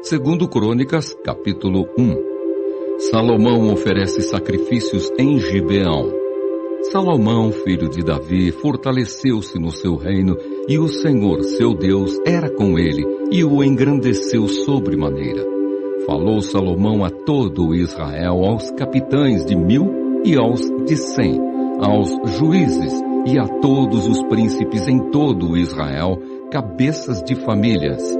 Segundo Crônicas, capítulo 1. Salomão oferece sacrifícios em Gibeão. Salomão, filho de Davi, fortaleceu-se no seu reino, e o Senhor, seu Deus, era com ele, e o engrandeceu sobremaneira. Falou Salomão a todo o Israel, aos capitães de 1000 e aos de 100, aos juízes e a todos os príncipes em todo o Israel, cabeças de famílias.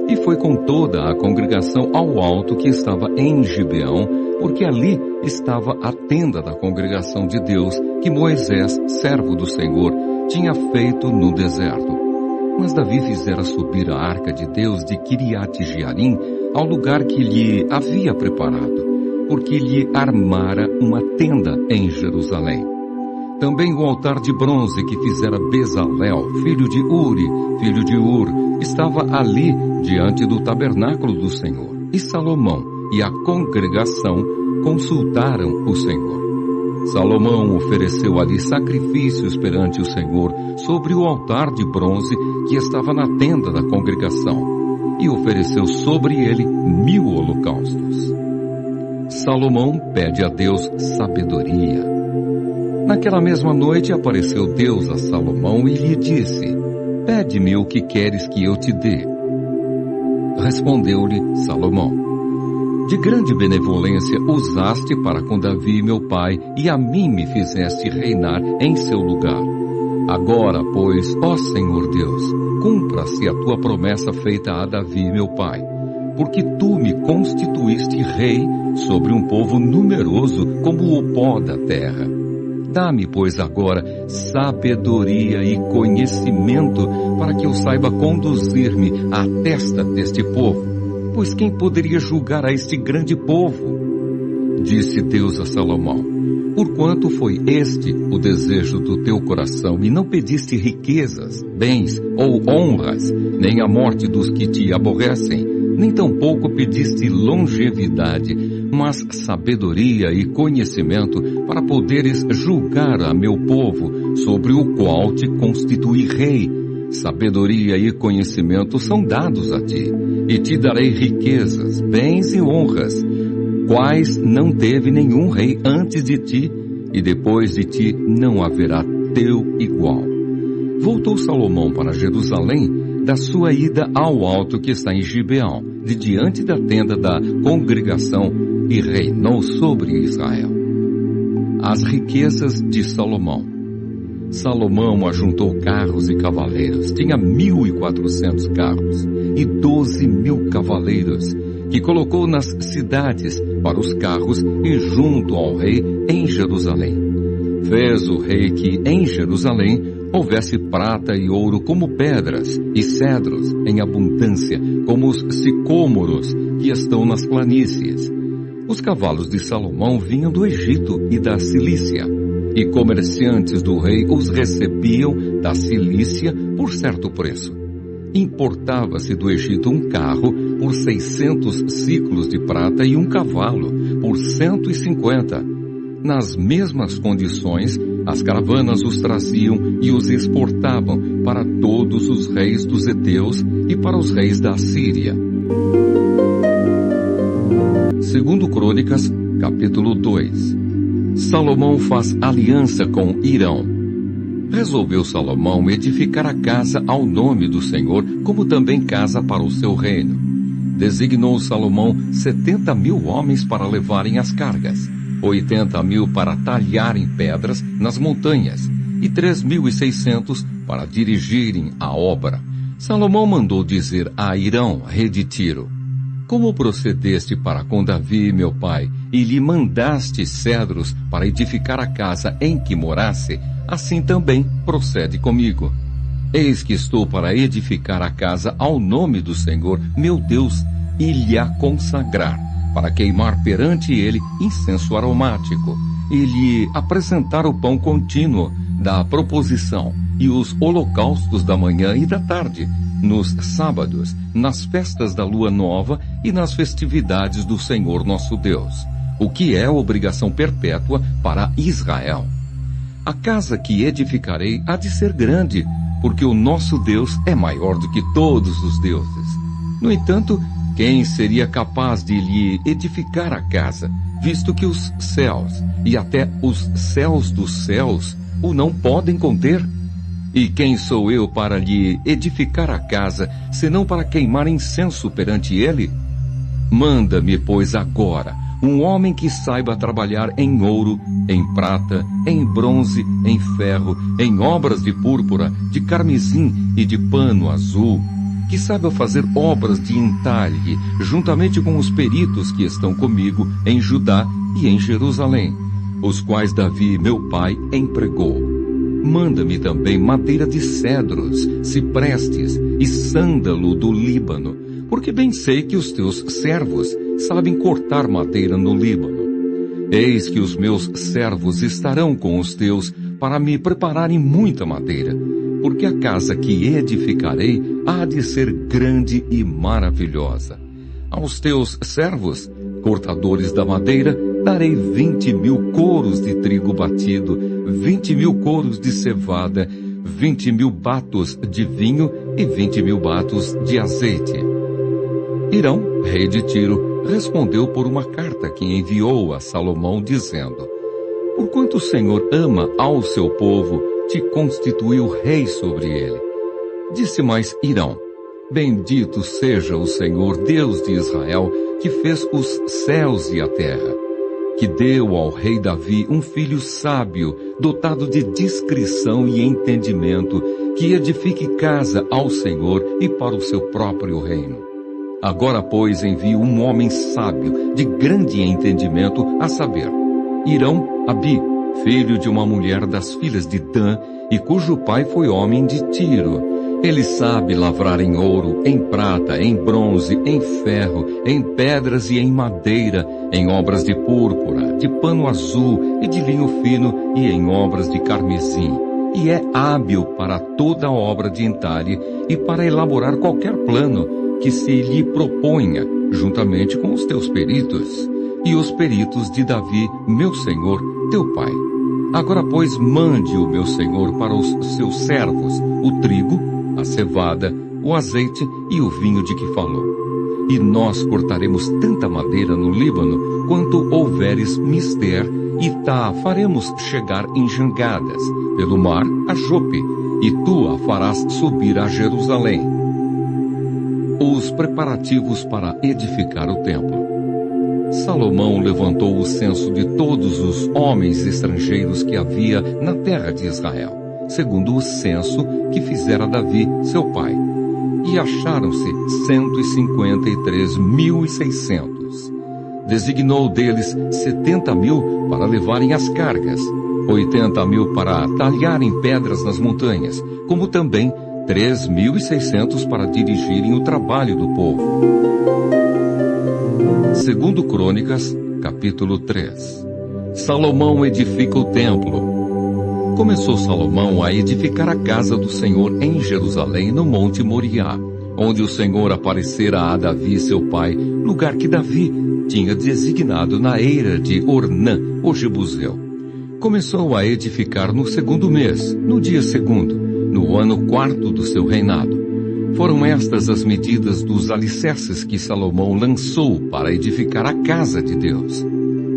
E foi com toda a congregação ao alto que estava em Gibeão, porque ali estava a tenda da congregação de Deus, que Moisés, servo do Senhor, tinha feito no deserto. Mas Davi fizera subir a arca de Deus de Quiriate-Jearim ao lugar que lhe havia preparado, porque lhe armara uma tenda em Jerusalém. Também o altar de bronze que fizera Bezalel, filho de Uri, filho de Ur, estava ali diante do tabernáculo do Senhor. E Salomão e a congregação consultaram o Senhor. Salomão ofereceu ali sacrifícios perante o Senhor sobre o altar de bronze que estava na tenda da congregação, e ofereceu sobre ele 1000 holocaustos. Salomão pede a Deus sabedoria. Naquela mesma noite apareceu Deus a Salomão e lhe disse: Pede-me o que queres que eu te dê. Respondeu-lhe Salomão: De grande benevolência usaste para com Davi meu pai, e a mim me fizeste reinar em seu lugar. Agora, pois, ó Senhor Deus, cumpra-se a tua promessa feita a Davi meu pai, porque tu me constituíste rei sobre um povo numeroso como o pó da terra. Dá-me, pois, agora sabedoria e conhecimento para que eu saiba conduzir-me à testa deste povo, pois quem poderia julgar a este grande povo? Disse Deus a Salomão: Porquanto foi este o desejo do teu coração, e não pediste riquezas, bens ou honras, nem a morte dos que te aborrecem, nem tampouco pediste longevidade, mas sabedoria e conhecimento para poderes julgar a meu povo, sobre o qual te constituí rei. Sabedoria e conhecimento são dados a ti, e te darei riquezas, bens e honras, quais não teve nenhum rei antes de ti, e depois de ti não haverá teu igual. Voltou Salomão para Jerusalém, da sua ida ao alto que está em Gibeão, de diante da tenda da congregação, e reinou sobre Israel. As riquezas de Salomão. Salomão ajuntou carros e cavaleiros, tinha 1.400 carros e 12.000 cavaleiros, que colocou nas cidades para os carros e junto ao rei em Jerusalém. Fez o rei que em Jerusalém houvesse prata e ouro como pedras, e cedros em abundância, como os sicômoros que estão nas planícies. Os cavalos de Salomão vinham do Egito e da Cilícia, e comerciantes do rei os recebiam da Cilícia por certo preço. Importava-se do Egito um carro por 600 ciclos de prata e um cavalo por 150. Nas mesmas condições, as caravanas os traziam e os exportavam para todos os reis dos heteus e para os reis da Síria. Segundo Crônicas, capítulo 2. Salomão faz aliança com Hirão. Resolveu Salomão edificar a casa ao nome do Senhor, como também casa para o seu reino. Designou Salomão 70.000 homens para levarem as cargas, 80.000 para talharem pedras nas montanhas, e 3.600 para dirigirem a obra. Salomão mandou dizer a Hirão, rei de Tiro: Como procedeste para com Davi, meu pai, e lhe mandaste cedros para edificar a casa em que morasse, assim também procede comigo. Eis que estou para edificar a casa ao nome do Senhor, meu Deus, e lhe a consagrar, para queimar perante ele incenso aromático, e lhe apresentar o pão contínuo da proposição, e os holocaustos da manhã e da tarde, nos sábados, nas festas da lua nova e nas festividades do Senhor nosso Deus, o que é obrigação perpétua para Israel. A casa que edificarei há de ser grande, porque o nosso Deus é maior do que todos os deuses. No entanto, Quem seria capaz de lhe edificar a casa, visto que os céus e até os céus dos céus o não podem conter? E quem sou eu para lhe edificar a casa, senão para queimar incenso perante ele? Manda-me, pois, agora, um homem que saiba trabalhar em ouro, em prata, em bronze, em ferro, em obras de púrpura, de carmesim e de pano azul, que saiba fazer obras de entalhe, juntamente com os peritos que estão comigo em Judá e em Jerusalém, os quais Davi, meu pai, empregou. Manda-me também madeira de cedros, ciprestes e sândalo do Líbano, porque bem sei que os teus servos sabem cortar madeira no Líbano. Eis que os meus servos estarão com os teus para me prepararem muita madeira, porque a casa que edificarei há de ser grande e maravilhosa. Aos teus servos, cortadores da madeira, darei 20.000 coros de trigo batido, 20.000 coros de cevada, 20.000 batos de vinho e 20.000 batos de azeite. Hirão, rei de Tiro, respondeu por uma carta que enviou a Salomão, dizendo: Porquanto o Senhor ama ao seu povo, te constituiu rei sobre ele. Disse mais Hirão: Bendito seja o Senhor, Deus de Israel, que fez os céus e a terra, que deu ao rei Davi um filho sábio, dotado de discrição e entendimento, que edifique casa ao Senhor e para o seu próprio reino. Agora, pois, envio um homem sábio, de grande entendimento, a saber, Hirão-Abi, filho de uma mulher das filhas de Dan, e cujo pai foi homem de Tiro. Ele sabe lavrar em ouro, em prata, em bronze, em ferro, em pedras e em madeira, em obras de púrpura, de pano azul e de linho fino e em obras de carmesim. E é hábil para toda obra de entalhe e para elaborar qualquer plano que se lhe proponha, juntamente com os teus peritos, e os peritos de Davi, meu senhor, teu pai. Agora, pois, mande o meu senhor para os seus servos o trigo, a cevada, o azeite e o vinho de que falou. E nós cortaremos tanta madeira no Líbano, quanto houveres mister, e tá faremos chegar em jangadas, pelo mar a Jope, e tu a farás subir a Jerusalém. Os preparativos para edificar o templo. Salomão levantou o censo de todos os homens estrangeiros que havia na terra de Israel, segundo o censo que fizera Davi, seu pai. E acharam-se 153.600. Designou deles 70.000 para levarem as cargas, 80.000 para talharem pedras nas montanhas, como também 3.600 para dirigirem o trabalho do povo. Segundo Crônicas, capítulo 3. Salomão edifica o templo. Começou Salomão a edificar a casa do Senhor em Jerusalém, no Monte Moriá, onde o Senhor aparecera a Davi, seu pai, lugar que Davi tinha designado na eira de Ornã, o jebuseu. Começou a edificar no segundo mês, no dia segundo, no ano quarto do seu reinado. Foram estas as medidas dos alicerces que Salomão lançou para edificar a casa de Deus.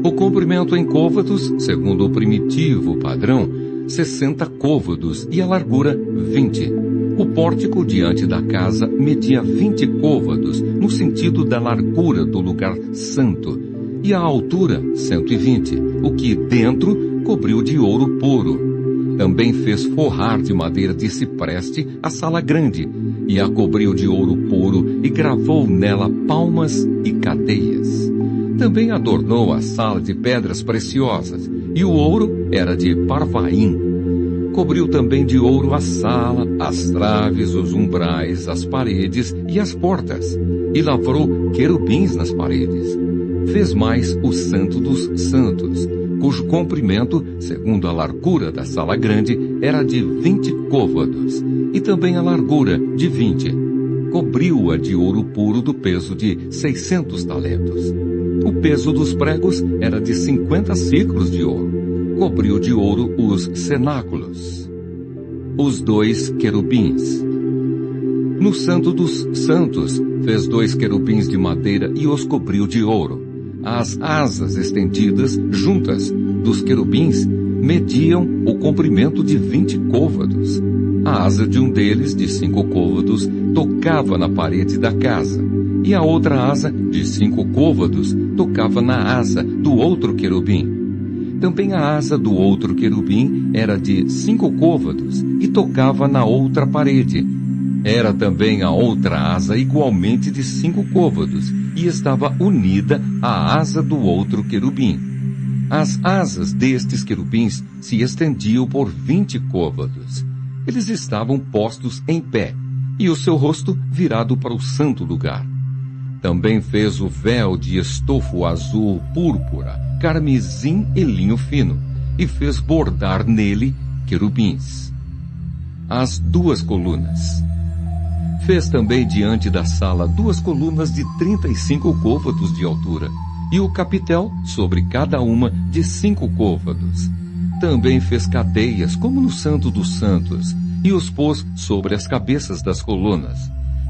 O comprimento em côvados, segundo o primitivo padrão, 60 côvados, e a largura 20. O pórtico diante da casa media 20 côvados, no sentido da largura do lugar santo, e a altura 120, o que dentro cobriu de ouro puro. Também fez forrar de madeira de cipreste a sala grande, e a cobriu de ouro puro, e gravou nela palmas e cadeias. Também adornou a sala de pedras preciosas, e o ouro era de Parvaim. Cobriu também de ouro a sala, as traves, os umbrais, as paredes e as portas, e lavrou querubins nas paredes. Fez mais o Santo dos Santos, cujo comprimento, segundo a largura da sala grande, era de 20 côvados, e também a largura de 20. Cobriu-a de ouro puro do peso de 600 talentos. O peso dos pregos era de 50 siclos de ouro. Cobriu de ouro os cenáculos. Os 2 querubins. No Santo dos Santos, fez 2 querubins de madeira e os cobriu de ouro. As asas estendidas, juntas, dos querubins, mediam o comprimento de 20 côvados. A asa de um deles, de 5 côvados, tocava na parede da casa, e a outra asa, de 5 côvados, tocava na asa do outro querubim. Também a asa do outro querubim era de 5 côvados e tocava na outra parede. Era também a outra asa igualmente de 5 côvados e estava unida à asa do outro querubim. As asas destes querubins se estendiam por 20 côvados. Eles estavam postos em pé e o seu rosto virado para o santo lugar. Também fez o véu de estofo azul, púrpura, carmesim e linho fino, e fez bordar nele querubins. As 2 colunas. Fez também diante da sala 2 colunas de 35 côvados de altura, e o capitel sobre cada uma de 5 côvados. Também fez cadeias, como no Santo dos Santos, e os pôs sobre as cabeças das colunas.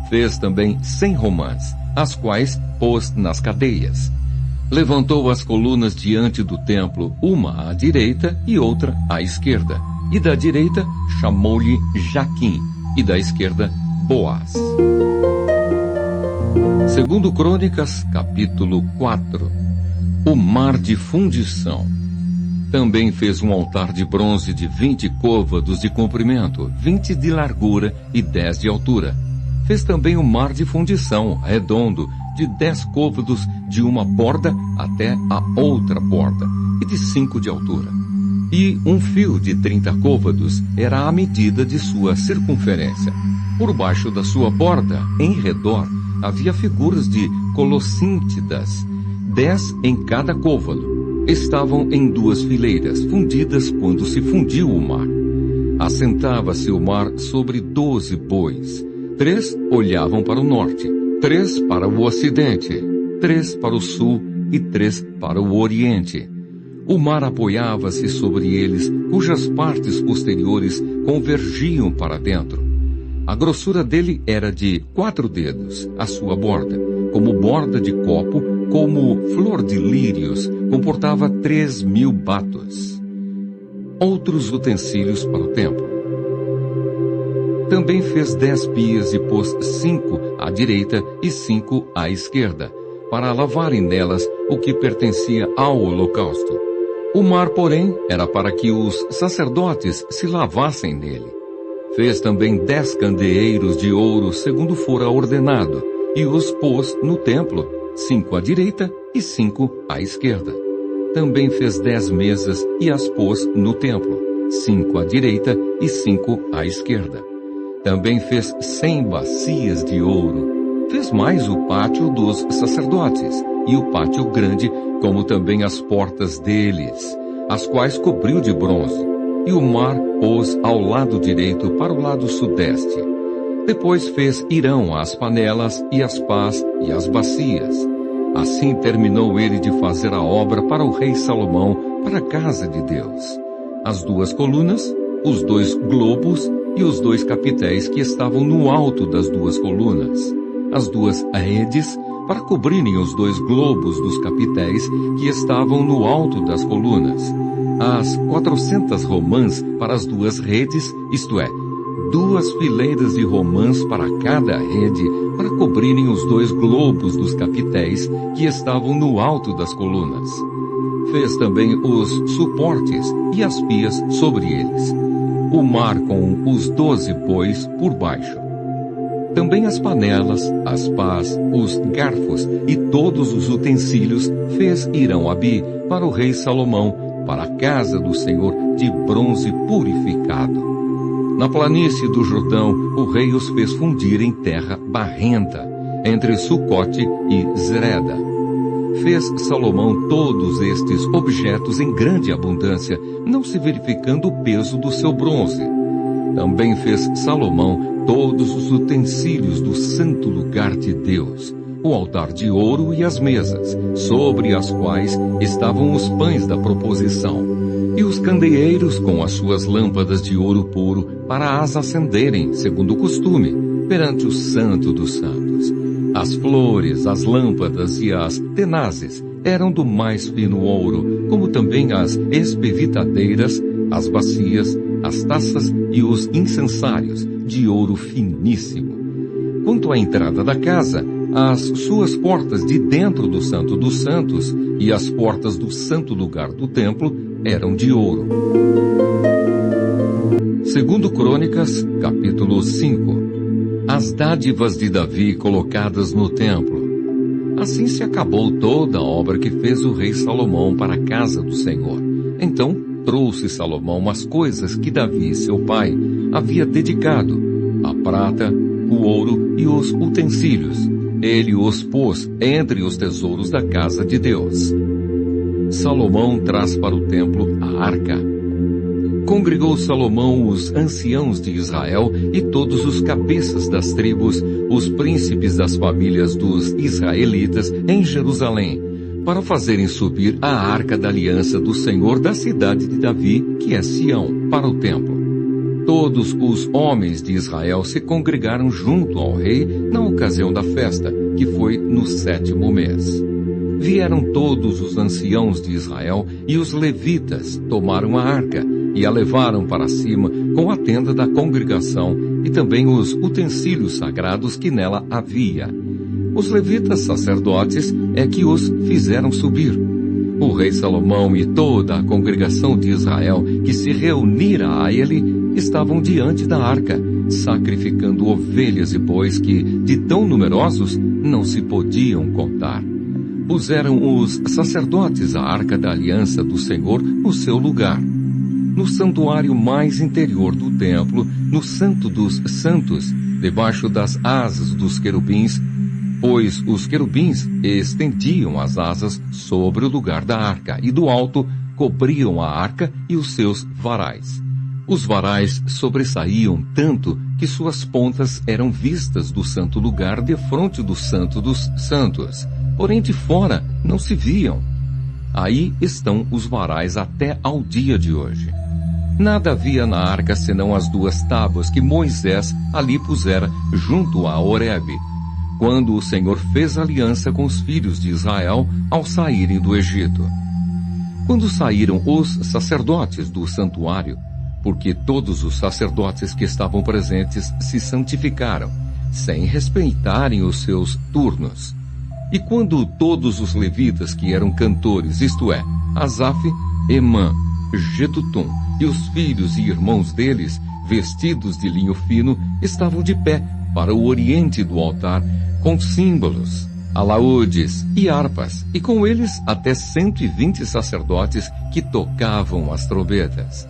Fez também 100 romãs, as quais pôs nas cadeias. Levantou as colunas diante do templo, uma à direita e outra à esquerda. E da direita chamou-lhe Jaquim, e da esquerda Boaz. Segundo Crônicas, capítulo 4. O mar de fundição. Também fez um altar de bronze de 20 côvados de comprimento, 20 de largura e 10 de altura. Fez também um mar de fundição, redondo, de 10 côvados de uma borda até a outra borda, e de 5 de altura. E um fio de 30 côvados era a medida de sua circunferência. Por baixo da sua borda, em redor, havia figuras de colossíntidas, 10 em cada côvado. Estavam em 2 fileiras, fundidas quando se fundiu o mar. Assentava-se o mar sobre 12 bois. 3 olhavam para o norte, 3 para o ocidente, 3 para o sul e 3 para o oriente. O mar apoiava-se sobre eles, cujas partes posteriores convergiam para dentro. A grossura dele era de 4 dedos, a sua borda, como borda de copo, como flor de lírios, comportava 3.000 batos. Outros utensílios para o templo. Também fez 10 pias e pôs 5 à direita e 5 à esquerda, para lavarem nelas o que pertencia ao holocausto. O mar, porém, era para que os sacerdotes se lavassem nele. Fez também 10 candeeiros de ouro segundo fora ordenado, e os pôs no templo, 5 à direita e 5 à esquerda. Também fez 10 mesas e as pôs no templo, 5 à direita e 5 à esquerda. Também fez 100 bacias de ouro. Fez mais o pátio dos sacerdotes, e o pátio grande, como também as portas deles, as quais cobriu de bronze, e o mar pôs ao lado direito para o lado sudeste. Depois fez Irão as panelas, e as pás, e as bacias. Assim terminou ele de fazer a obra para o rei Salomão, para a casa de Deus. As 2 colunas, os 2 globos, e os 2 capitéis que estavam no alto das 2 colunas, as 2 redes para cobrirem os 2 globos dos capitéis que estavam no alto das colunas, as 400 romãs para as 2 redes, isto é, 2 fileiras de romãs para cada rede para cobrirem os 2 globos dos capitéis que estavam no alto das colunas. Fez também os suportes e as pias sobre eles. O mar com os 12 bois por baixo. Também as panelas, as pás, os garfos e todos os utensílios fez Irão-Abi para o rei Salomão, para a casa do Senhor de bronze purificado. Na planície do Jordão, o rei os fez fundir em terra barrenta, entre Sucote e Zereda. Fez Salomão todos estes objetos em grande abundância, não se verificando o peso do seu bronze. Também fez Salomão todos os utensílios do santo lugar de Deus, o altar de ouro e as mesas, sobre as quais estavam os pães da proposição, e os candeeiros com as suas lâmpadas de ouro puro para as acenderem, segundo o costume, perante o Santo dos Santos. As flores, as lâmpadas e as tenazes eram do mais fino ouro, como também as espevitadeiras, as bacias, as taças e os incensários, de ouro finíssimo. Quanto à entrada da casa, as suas portas de dentro do Santo dos Santos e as portas do santo lugar do templo eram de ouro. Segundo Crônicas, capítulo 5. As dádivas de Davi colocadas no templo. Assim se acabou toda a obra que fez o rei Salomão para a casa do Senhor. Então trouxe Salomão as coisas que Davi, seu pai, havia dedicado, a prata, o ouro e os utensílios. Ele os pôs entre os tesouros da casa de Deus. Salomão traz para o templo a arca. Congregou Salomão os anciãos de Israel e todos os cabeças das tribos, os príncipes das famílias dos israelitas em Jerusalém, para fazerem subir a arca da aliança do Senhor da cidade de Davi, que é Sião, para o templo. Todos os homens de Israel se congregaram junto ao rei na ocasião da festa, que foi no 7º mês. Vieram todos os anciãos de Israel e os levitas tomaram a arca e a levaram para cima com a tenda da congregação e também os utensílios sagrados que nela havia. Os levitas sacerdotes é que os fizeram subir. O rei Salomão e toda a congregação de Israel que se reunira a ele estavam diante da arca, sacrificando ovelhas e bois que, de tão numerosos, não se podiam contar. Puseram os sacerdotes a arca da aliança do Senhor no seu lugar. No santuário mais interior do templo, no Santo dos Santos, debaixo das asas dos querubins, pois os querubins estendiam as asas sobre o lugar da arca, e do alto cobriam a arca e os seus varais. Os varais sobressaíam tanto que suas pontas eram vistas do santo lugar defronte do Santo dos Santos, porém de fora não se viam. Aí estão os varais até ao dia de hoje. Nada havia na arca senão as 2 tábuas que Moisés ali pusera junto a Horebe, quando o Senhor fez aliança com os filhos de Israel ao saírem do Egito. Quando saíram os sacerdotes do santuário, porque todos os sacerdotes que estavam presentes se santificaram, sem respeitarem os seus turnos. E quando todos os levitas que eram cantores, isto é, Asaf, Emã, Jedutum e os filhos e irmãos deles, vestidos de linho fino, estavam de pé para o oriente do altar, com símbolos, alaúdes e harpas, e com eles até 120 sacerdotes que tocavam as trombetas.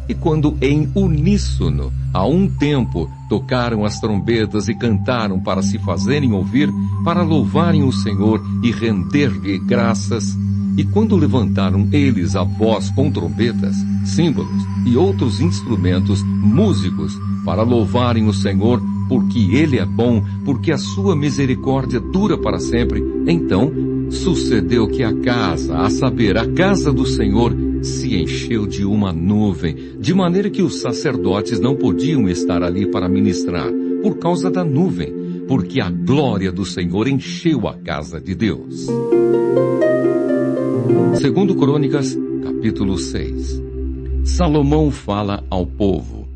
E quando em uníssono, a um tempo, tocaram as trombetas e cantaram para se fazerem ouvir, para louvarem o Senhor e render-lhe graças, e quando levantaram eles a voz com trombetas, símbolos e outros instrumentos, músicos, para louvarem o Senhor, porque Ele é bom, porque a sua misericórdia dura para sempre, então sucedeu que a casa, a saber, a casa do Senhor, se encheu de uma nuvem, de maneira que os sacerdotes não podiam estar ali para ministrar, por causa da nuvem, porque a glória do Senhor encheu a casa de Deus. Segundo Crônicas, capítulo 6. Salomão fala ao povo.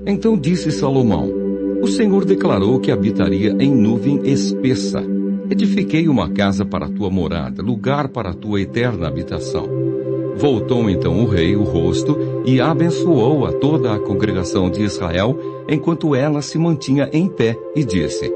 Então disse Salomão: o Senhor declarou que habitaria em nuvem espessa. Edifiquei uma casa para a tua morada, lugar para a tua eterna habitação. Voltou então o rei o rosto e abençoou a toda a congregação de Israel, enquanto ela se mantinha em pé, e disse: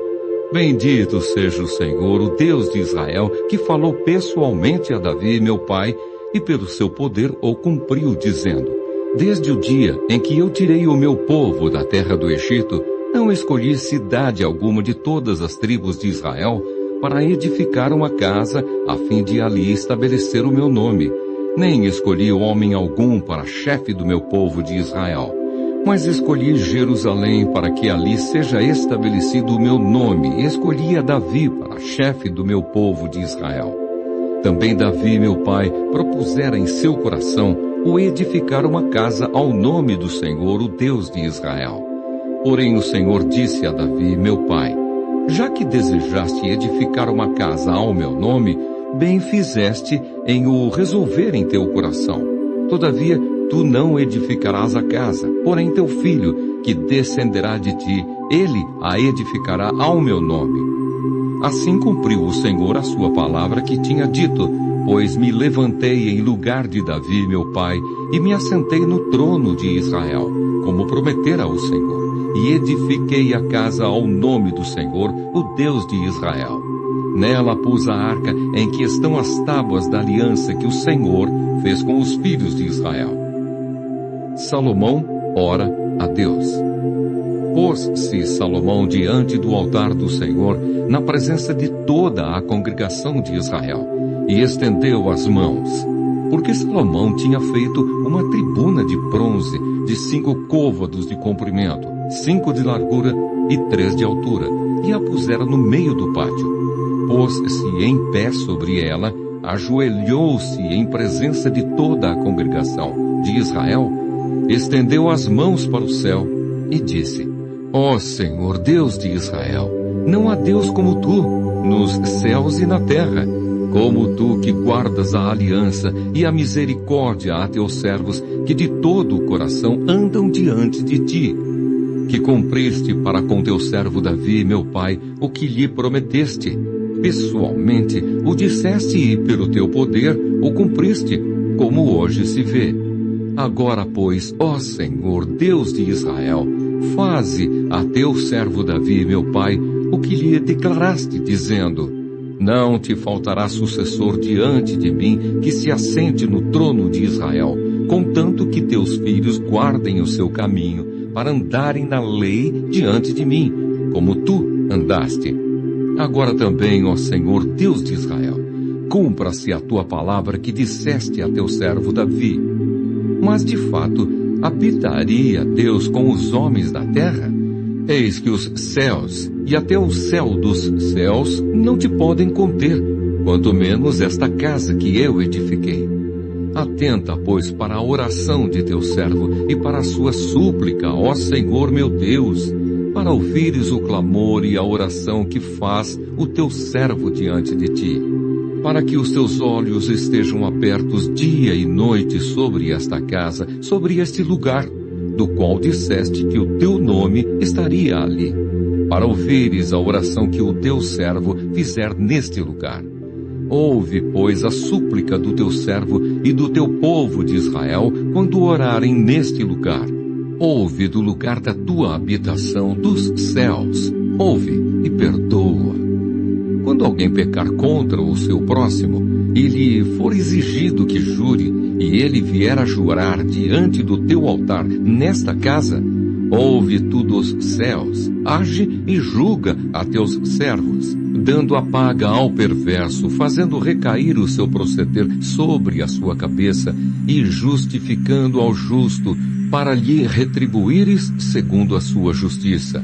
bendito seja o Senhor, o Deus de Israel, que falou pessoalmente a Davi, meu pai, e pelo seu poder o cumpriu, dizendo: desde o dia em que eu tirei o meu povo da terra do Egito, não escolhi cidade alguma de todas as tribos de Israel para edificar uma casa, a fim de ali estabelecer o meu nome. Nem escolhi homem algum para chefe do meu povo de Israel, mas escolhi Jerusalém para que ali seja estabelecido o meu nome, e escolhi a Davi para chefe do meu povo de Israel. Também Davi, meu pai, propusera em seu coração o edificar uma casa ao nome do Senhor, o Deus de Israel. Porém o Senhor disse a Davi, meu pai, já que desejaste edificar uma casa ao meu nome, bem fizeste em o resolver em teu coração. Todavia, tu não edificarás a casa, porém teu filho, que descenderá de ti, ele a edificará ao meu nome. Assim cumpriu o Senhor a sua palavra que tinha dito, pois me levantei em lugar de Davi, meu pai, e me assentei no trono de Israel, como prometera o Senhor, e edifiquei a casa ao nome do Senhor, o Deus de Israel. Nela pus a arca em que estão as tábuas da aliança que o Senhor fez com os filhos de Israel. Salomão ora a Deus. Pôs-se Salomão diante do altar do Senhor, na presença de toda a congregação de Israel, e estendeu as mãos, porque Salomão tinha feito uma tribuna de bronze de 5 côvados de comprimento, 5 de largura e 3 de altura, e a pusera no meio do pátio. Pôs-se em pé sobre ela, ajoelhou-se em presença de toda a congregação de Israel, estendeu as mãos para o céu e disse, ó Senhor Deus de Israel, não há Deus como tu, nos céus e na terra, como tu que guardas a aliança e a misericórdia a teus servos, que de todo o coração andam diante de ti, que cumpriste para com teu servo Davi, meu pai, o que lhe prometeste. Pessoalmente o disseste e pelo teu poder o cumpriste, como hoje se vê. Agora, pois, ó Senhor, Deus de Israel, faze a teu servo Davi, meu pai, o que lhe declaraste, dizendo, não te faltará sucessor diante de mim que se assente no trono de Israel, contanto que teus filhos guardem o seu caminho, para andarem na lei diante de mim, como tu andaste. Agora também, ó Senhor, Deus de Israel, cumpra-se a tua palavra que disseste a teu servo Davi. Mas, de fato, habitaria Deus com os homens da terra? Eis que os céus e até o céu dos céus não te podem conter, quanto menos esta casa que eu edifiquei. Atenta, pois, para a oração de teu servo e para a sua súplica, ó Senhor meu Deus, para ouvires o clamor e a oração que faz o teu servo diante de ti, para que os teus olhos estejam abertos dia e noite sobre esta casa, sobre este lugar, do qual disseste que o teu nome estaria ali, para ouvires a oração que o teu servo fizer neste lugar. Ouve, pois, a súplica do teu servo e do teu povo de Israel quando orarem neste lugar. Ouve do lugar da tua habitação dos céus. Ouve e perdoa. Quando alguém pecar contra o seu próximo, e lhe for exigido que jure, e ele vier a jurar diante do teu altar nesta casa, ouve tu dos céus, age e julga a teus servos, dando a paga ao perverso, fazendo recair o seu proceder sobre a sua cabeça, e justificando ao justo, para lhe retribuires segundo a sua justiça.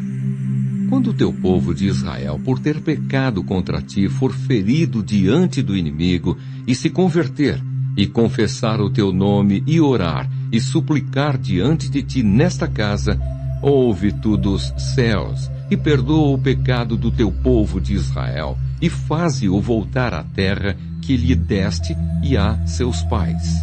Quando o teu povo de Israel, por ter pecado contra ti, for ferido diante do inimigo, e se converter, e confessar o teu nome, e orar, e suplicar diante de ti nesta casa, ouve tu dos céus, e perdoa o pecado do teu povo de Israel, e faze-o voltar à terra que lhe deste e a seus pais.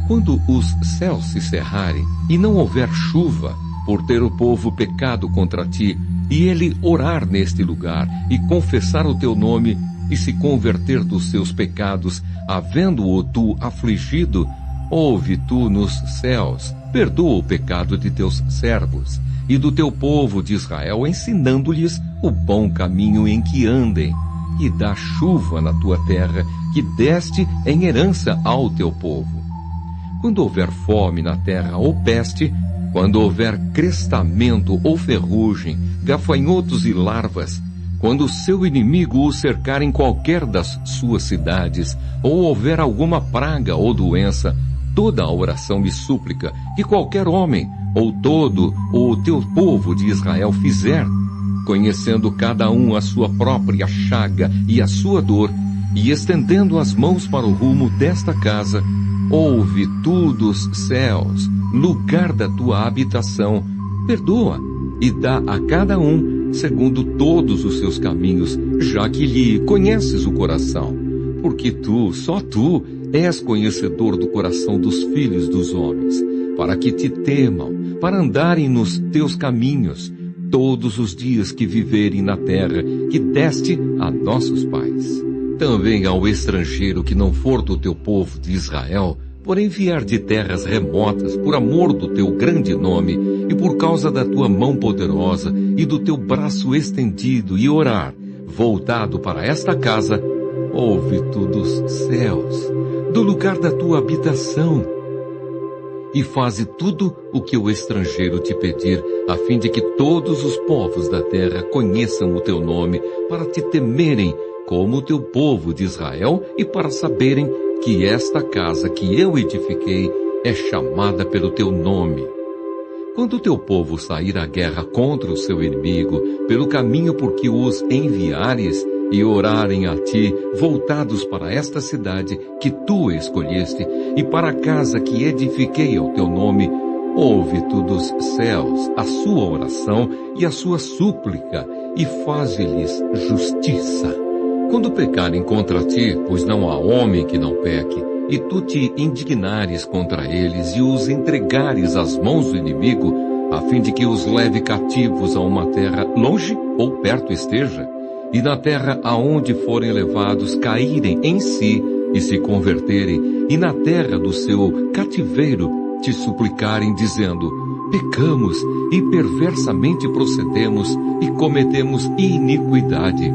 Quando os céus se cerrarem, e não houver chuva, por ter o povo pecado contra ti, e ele orar neste lugar, e confessar o teu nome, e se converter dos seus pecados, havendo-o tu afligido, ouve tu nos céus, perdoa o pecado de teus servos, e do teu povo de Israel, ensinando-lhes o bom caminho em que andem, e dá chuva na tua terra, que deste em herança ao teu povo. Quando houver fome na terra ou peste, quando houver crestamento ou ferrugem, gafanhotos e larvas, quando o seu inimigo o cercar em qualquer das suas cidades, ou houver alguma praga ou doença, toda a oração e súplica que qualquer homem, ou todo o teu povo de Israel fizer, conhecendo cada um a sua própria chaga e a sua dor, e estendendo as mãos para o rumo desta casa, ouve tu dos céus, lugar da tua habitação, perdoa, e dá a cada um segundo todos os seus caminhos, já que lhe conheces o coração. Porque tu, só tu, és conhecedor do coração dos filhos dos homens, para que te temam, para andarem nos teus caminhos, todos os dias que viverem na terra que deste a nossos pais. Também ao estrangeiro que não for do teu povo de Israel, porém vier de terras remotas por amor do teu grande nome e por causa da tua mão poderosa e do teu braço estendido e orar, voltado para esta casa, ouve tu dos céus, do lugar da tua habitação, e faze tudo o que o estrangeiro te pedir, a fim de que todos os povos da terra conheçam o teu nome, para te temerem como o teu povo de Israel e para saberem que esta casa que eu edifiquei é chamada pelo teu nome. Quando o teu povo sair à guerra contra o seu inimigo, pelo caminho por que os enviares, e orarem a ti, voltados para esta cidade que tu escolheste, e para a casa que edifiquei ao teu nome, ouve tu dos céus a sua oração e a sua súplica, e faze-lhes justiça. Quando pecarem contra ti, pois não há homem que não peque, e tu te indignares contra eles e os entregares às mãos do inimigo, a fim de que os leve cativos a uma terra longe ou perto esteja, e na terra aonde forem levados caírem em si e se converterem, e na terra do seu cativeiro te suplicarem, dizendo: pecamos e perversamente procedemos e cometemos iniquidade,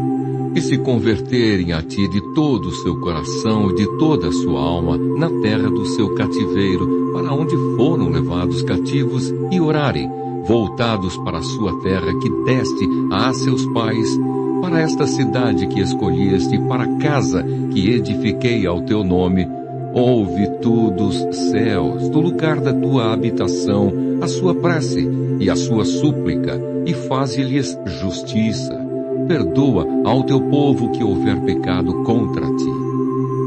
e se converterem a ti de todo o seu coração e de toda a sua alma na terra do seu cativeiro, para onde foram levados cativos, e orarem, voltados para a sua terra que deste a seus pais, para esta cidade que escolheste, para a casa que edifiquei ao teu nome, ouve tu dos céus, do lugar da tua habitação, a sua prece e a sua súplica, e faze-lhes justiça. Perdoa ao teu povo que houver pecado contra ti.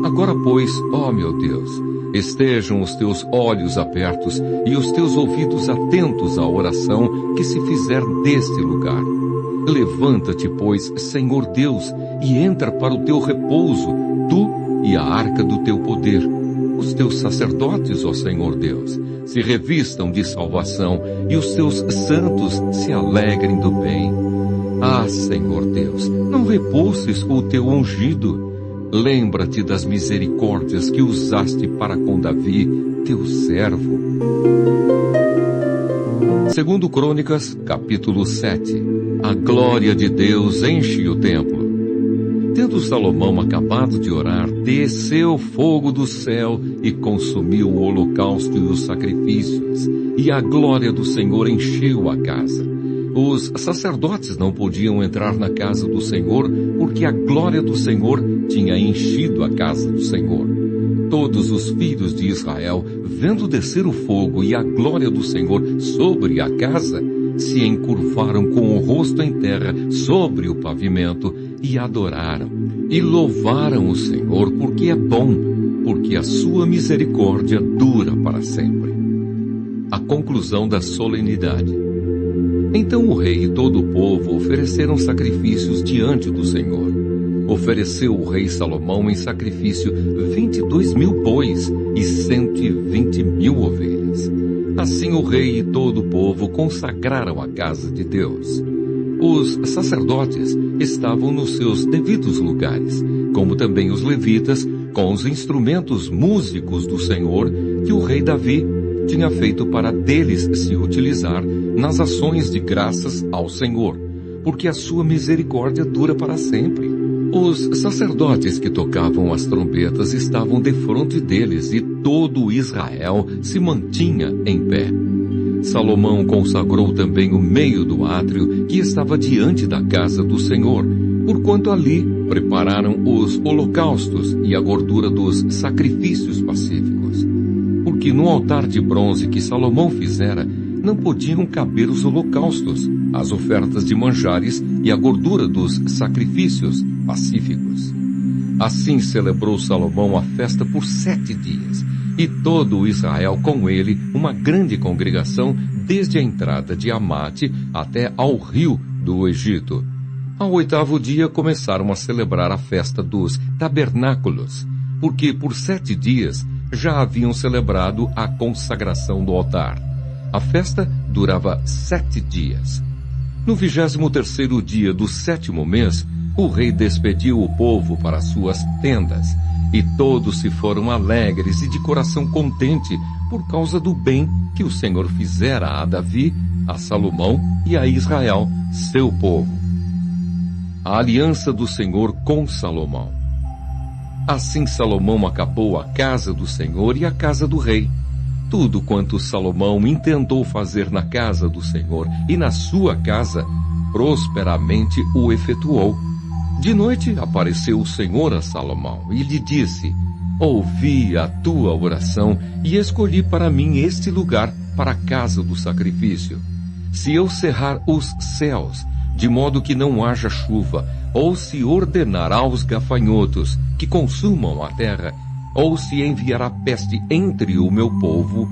Agora, pois, ó meu Deus, estejam os teus olhos abertos e os teus ouvidos atentos à oração que se fizer deste lugar. Levanta-te, pois, Senhor Deus, e entra para o teu repouso, tu e a arca do teu poder. Os teus sacerdotes, ó Senhor Deus, se revistam de salvação, e os teus santos se alegrem do bem. Ah, Senhor Deus, não repulses o teu ungido. Lembra-te das misericórdias que usaste para com Davi, teu servo. Segundo Crônicas, capítulo 7. A glória de Deus enche o templo. Tendo Salomão acabado de orar, desceu fogo do céu e consumiu o holocausto e os sacrifícios, e a glória do Senhor encheu a casa. Os sacerdotes não podiam entrar na casa do Senhor, porque a glória do Senhor tinha enchido a casa do Senhor. Todos os filhos de Israel, vendo descer o fogo e a glória do Senhor sobre a casa, se encurvaram com o rosto em terra sobre o pavimento e adoraram, e louvaram o Senhor, porque é bom, porque a sua misericórdia dura para sempre. A conclusão da solenidade. Então o rei e todo o povo ofereceram sacrifícios diante do Senhor. Ofereceu o rei Salomão em sacrifício 22.000 bois e 120.000 ovelhas. Assim o rei e todo o povo consagraram a casa de Deus. Os sacerdotes estavam nos seus devidos lugares, como também os levitas, com os instrumentos músicos do Senhor que o rei Davi tinha feito para deles se utilizar nas ações de graças ao Senhor, porque a sua misericórdia dura para sempre. Os sacerdotes que tocavam as trombetas estavam defronte deles, e todo Israel se mantinha em pé. Salomão consagrou também o meio do átrio que estava diante da casa do Senhor, porquanto ali prepararam os holocaustos e a gordura dos sacrifícios pacíficos. Porque no altar de bronze que Salomão fizera, não podiam caber os holocaustos, as ofertas de manjares e a gordura dos sacrifícios pacíficos. Assim celebrou Salomão a festa por 7 dias, e todo o Israel com ele, uma grande congregação, desde a entrada de Amate até ao rio do Egito. Ao 8º dia começaram a celebrar a festa dos tabernáculos, porque por 7 dias já haviam celebrado a consagração do altar. A festa durava 7 dias. No 23º dia do 7º mês, o rei despediu o povo para suas tendas, e todos se foram alegres e de coração contente por causa do bem que o Senhor fizera a Davi, a Salomão e a Israel, seu povo. A aliança do Senhor com Salomão. Assim Salomão acabou a casa do Senhor e a casa do rei. Tudo quanto Salomão intentou fazer na casa do Senhor e na sua casa, prosperamente o efetuou. De noite apareceu o Senhor a Salomão e lhe disse: ouvi a tua oração e escolhi para mim este lugar para a casa do sacrifício. Se eu cerrar os céus, de modo que não haja chuva, ou se ordenar aos gafanhotos que consumam a terra, ou se enviar a peste entre o meu povo,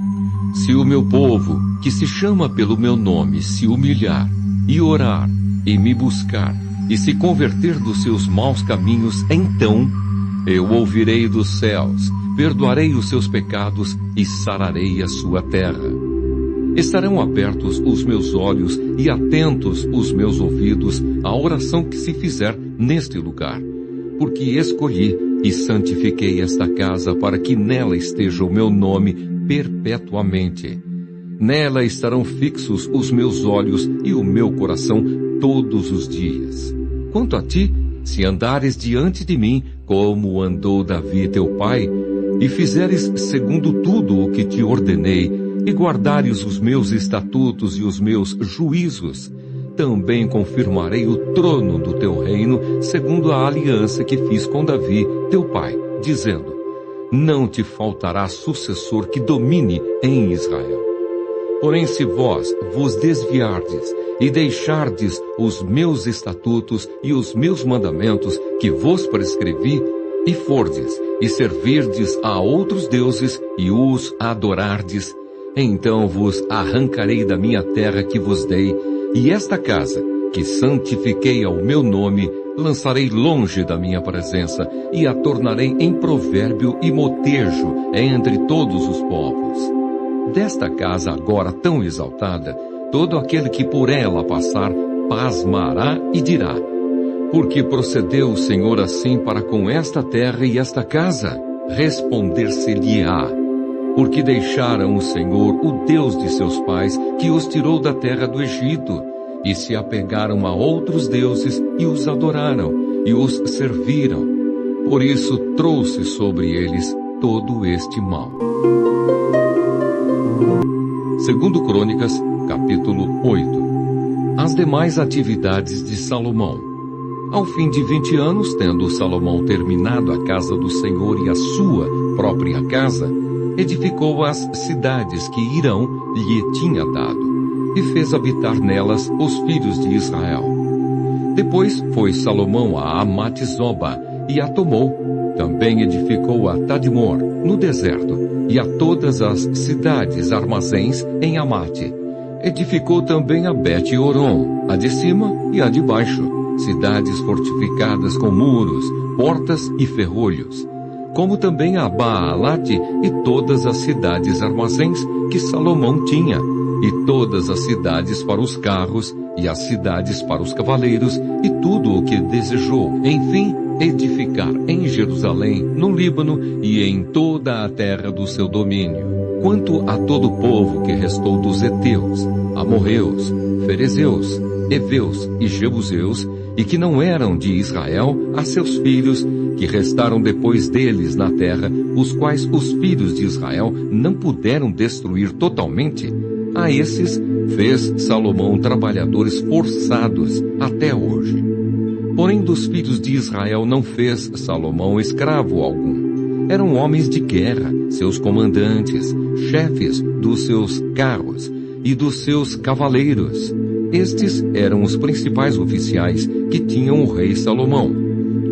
se o meu povo, que se chama pelo meu nome, se humilhar, e orar, e me buscar, e se converter dos seus maus caminhos, então eu ouvirei dos céus, perdoarei os seus pecados e sararei a sua terra. Estarão abertos os meus olhos e atentos os meus ouvidos à oração que se fizer neste lugar, porque escolhi e santifiquei esta casa para que nela esteja o meu nome perpetuamente. Nela estarão fixos os meus olhos e o meu coração todos os dias. Quanto a ti, se andares diante de mim, como andou Davi teu pai, e fizeres segundo tudo o que te ordenei, e guardares os meus estatutos e os meus juízos, também confirmarei o trono do teu reino, segundo a aliança que fiz com Davi, teu pai, dizendo: não te faltará sucessor que domine em Israel. Porém, se vós vos desviardes e deixardes os meus estatutos e os meus mandamentos que vos prescrevi, e fordes e servirdes a outros deuses e os adorardes, então vos arrancarei da minha terra que vos dei, e esta casa, que santifiquei ao meu nome, lançarei longe da minha presença, e a tornarei em provérbio e motejo entre todos os povos. Desta casa agora tão exaltada, todo aquele que por ela passar, pasmará e dirá: porque procedeu o Senhor assim para com esta terra e esta casa? Responder-se-lhe-á: porque deixaram o Senhor, o Deus de seus pais, que os tirou da terra do Egito, e se apegaram a outros deuses e os adoraram, e os serviram. Por isso trouxe sobre eles todo este mal. 2 Crônicas, capítulo 8. As demais atividades de Salomão. Ao fim de 20 anos, tendo Salomão terminado a casa do Senhor e a sua própria casa, edificou as cidades que Hirão lhe tinha dado, e fez habitar nelas os filhos de Israel. Depois foi Salomão a Amate-Zoba, e a tomou. Também edificou a Tadmor, no deserto, e a todas as cidades armazéns em Amate. Edificou também a Bet-Horon, a de cima e a de baixo, cidades fortificadas com muros, portas e ferrolhos, como também a Baalate e todas as cidades armazéns que Salomão tinha, e todas as cidades para os carros, e as cidades para os cavaleiros, e tudo o que desejou. Enfim, edificar em Jerusalém, no Líbano e em toda a terra do seu domínio. Quanto a todo o povo que restou dos heteus, amorreus, ferezeus, heveus e jebuseus, e que não eram de Israel, a seus filhos, que restaram depois deles na terra, os quais os filhos de Israel não puderam destruir totalmente, a esses fez Salomão trabalhadores forçados até hoje. Porém dos filhos de Israel não fez Salomão escravo algum. Eram homens de guerra, seus comandantes, chefes dos seus carros e dos seus cavaleiros. Estes eram os principais oficiais que tinham o rei Salomão,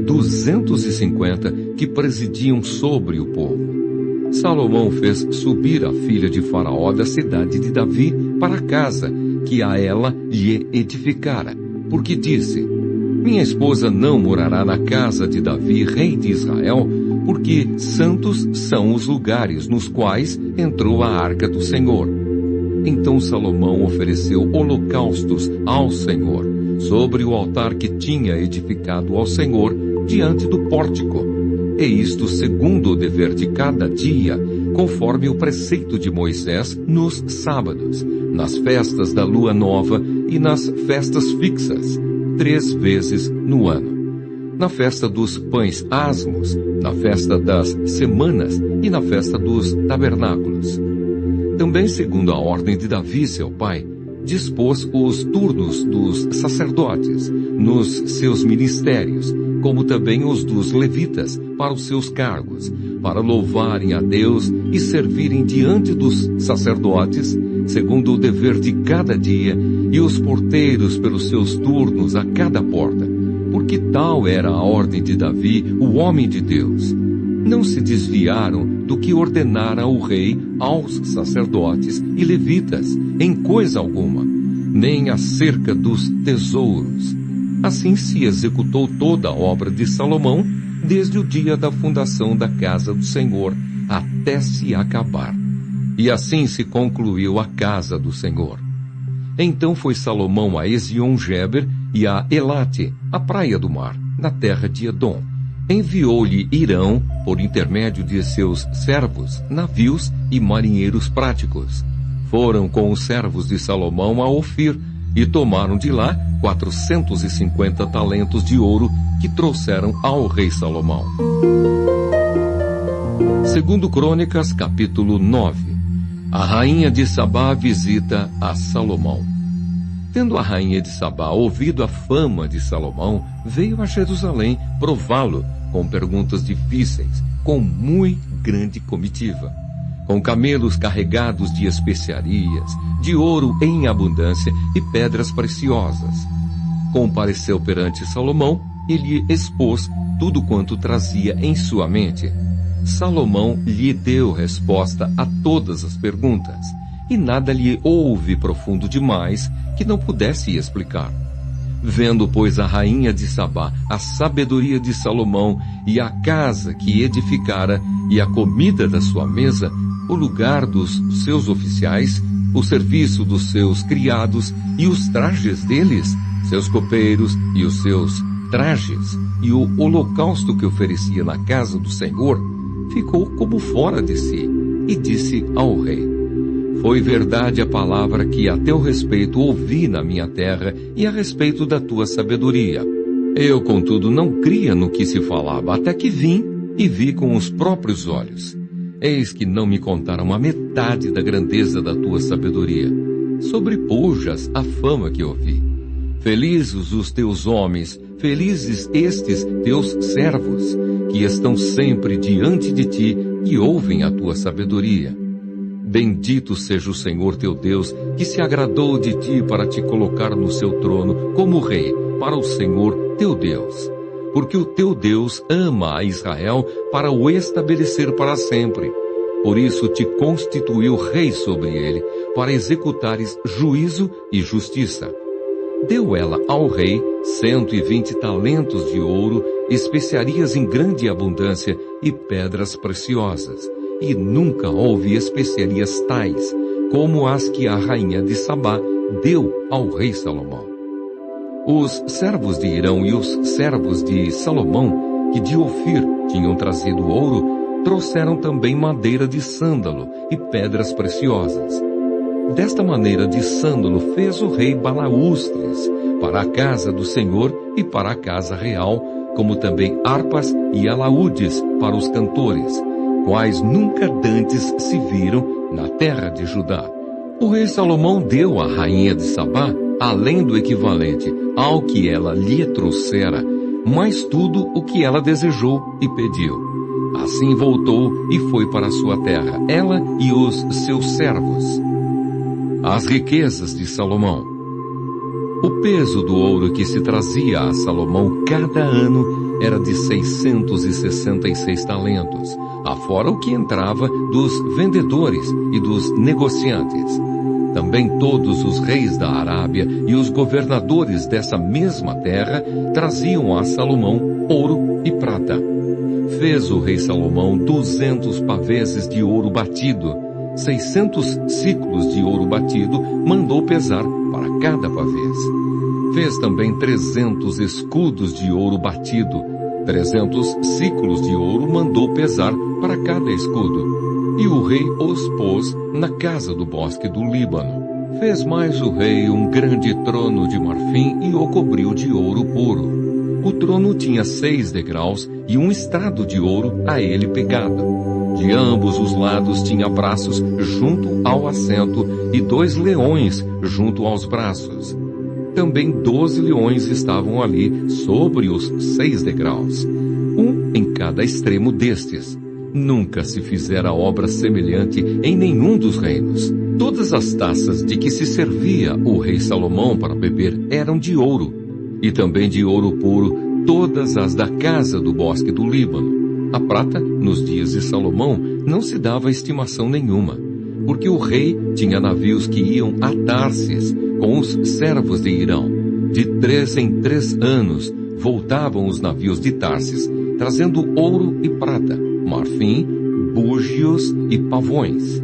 250 que presidiam sobre o povo. Salomão fez subir a filha de Faraó da cidade de Davi para a casa que a ela lhe edificara, porque disse: minha esposa não morará na casa de Davi, rei de Israel, porque santos são os lugares nos quais entrou a arca do Senhor. Então Salomão ofereceu holocaustos ao Senhor, sobre o altar que tinha edificado ao Senhor, diante do pórtico. E isto segundo o dever de cada dia, conforme o preceito de Moisés, nos sábados, nas festas da lua nova e nas festas fixas, 3 vezes no ano. Na festa dos pães asmos, na festa das semanas e na festa dos tabernáculos. Também, segundo a ordem de Davi, seu pai, dispôs os turnos dos sacerdotes nos seus ministérios, como também os dos levitas para os seus cargos, para louvarem a Deus e servirem diante dos sacerdotes, segundo o dever de cada dia, e os porteiros pelos seus turnos a cada porta, porque tal era a ordem de Davi, o homem de Deus. Não se desviaram do que ordenara o rei aos sacerdotes e levitas, em coisa alguma, nem acerca dos tesouros. Assim se executou toda a obra de Salomão, desde o dia da fundação da casa do Senhor, até se acabar. E assim se concluiu a casa do Senhor. Então foi Salomão a Ezion-Geber e a Elate, a praia do mar, na terra de Edom. Enviou-lhe Irão, por intermédio de seus servos, navios e marinheiros práticos. Foram com os servos de Salomão a Ofir, e tomaram de lá 450 talentos de ouro que trouxeram ao rei Salomão. Segundo Crônicas, capítulo 9. A rainha de Sabá visita a Salomão. Tendo a rainha de Sabá ouvido a fama de Salomão, veio a Jerusalém prová-lo com perguntas difíceis, com muito grande comitiva, com camelos carregados de especiarias, de ouro em abundância e pedras preciosas. Compareceu perante Salomão e lhe expôs tudo quanto trazia em sua mente. Salomão lhe deu resposta a todas as perguntas, e nada lhe houve profundo demais que não pudesse explicar. Vendo, pois, a rainha de Sabá a sabedoria de Salomão e a casa que edificara e a comida da sua mesa, o lugar dos seus oficiais, o serviço dos seus criados e os trajes deles, seus copeiros e os seus trajes, e o holocausto que oferecia na casa do Senhor, ficou como fora de si, e disse ao rei: foi verdade a palavra que a teu respeito ouvi na minha terra e a respeito da tua sabedoria. Eu, contudo, não cria no que se falava, até que vim e vi com os próprios olhos. Eis que não me contaram a metade da grandeza da tua sabedoria. Sobrepujas a fama que ouvi. Felizes os teus homens, felizes estes teus servos, que estão sempre diante de ti e ouvem a tua sabedoria. Bendito seja o Senhor teu Deus, que se agradou de ti para te colocar no seu trono como rei, para o Senhor teu Deus. Porque o teu Deus ama a Israel para o estabelecer para sempre. Por isso te constituiu rei sobre ele, para executares juízo e justiça. Deu ela ao rei 120 talentos de ouro, especiarias em grande abundância e pedras preciosas. E nunca houve especiarias tais como as que a rainha de Sabá deu ao rei Salomão. Os servos de Irão e os servos de Salomão, que de Ofir tinham trazido ouro, trouxeram também madeira de sândalo e pedras preciosas. Desta maneira de sândalo fez o rei balaústres para a casa do Senhor e para a casa real, como também harpas e alaúdes para os cantores, quais nunca dantes se viram na terra de Judá. O rei Salomão deu à rainha de Sabá, além do equivalente ao que ela lhe trouxera, mais tudo o que ela desejou e pediu. Assim voltou e foi para a sua terra, ela e os seus servos. As riquezas de Salomão. O peso do ouro que se trazia a Salomão cada ano era de 666 talentos, afora o que entrava dos vendedores e dos negociantes. Também todos os reis da Arábia e os governadores dessa mesma terra traziam a Salomão ouro e prata. Fez o rei Salomão 200 paveses de ouro batido, 600 ciclos de ouro batido mandou pesar para cada pavês. Fez também 300 escudos de ouro batido, 300 ciclos de ouro mandou pesar para cada escudo. E o rei os pôs na casa do bosque do Líbano. Fez mais o rei um grande trono de marfim e o cobriu de ouro puro. O trono tinha 6 degraus e um estrado de ouro a ele pegado. De ambos os lados tinha braços junto ao assento e 2 leões junto aos braços. Também 12 leões estavam ali sobre os 6 degraus, um em cada extremo destes. Nunca se fizera obra semelhante em nenhum dos reinos. Todas as taças de que se servia o rei Salomão para beber eram de ouro, e também de ouro puro todas as da casa do bosque do Líbano. A prata, nos dias de Salomão, não se dava estimação nenhuma, porque o rei tinha navios que iam a Tarsis com os servos de Irão. De 3 em 3 anos voltavam os navios de Tarsis, trazendo ouro e prata, marfim, búgios e pavões.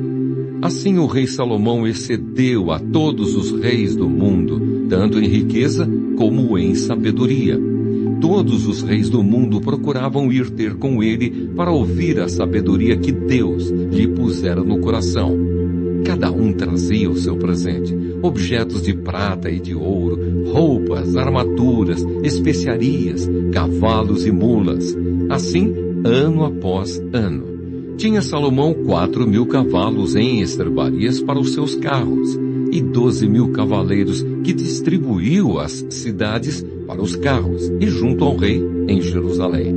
Assim o rei Salomão excedeu a todos os reis do mundo, tanto em riqueza como em sabedoria. Todos os reis do mundo procuravam ir ter com ele para ouvir a sabedoria que Deus lhe pusera no coração. Cada um trazia o seu presente, objetos de prata e de ouro, roupas, armaduras, especiarias, cavalos e mulas. Assim, ano após ano. Tinha Salomão 4.000 cavalos em estrebarias para os seus carros, e 12.000 cavaleiros que distribuiu às cidades para os carros, e junto ao rei em Jerusalém.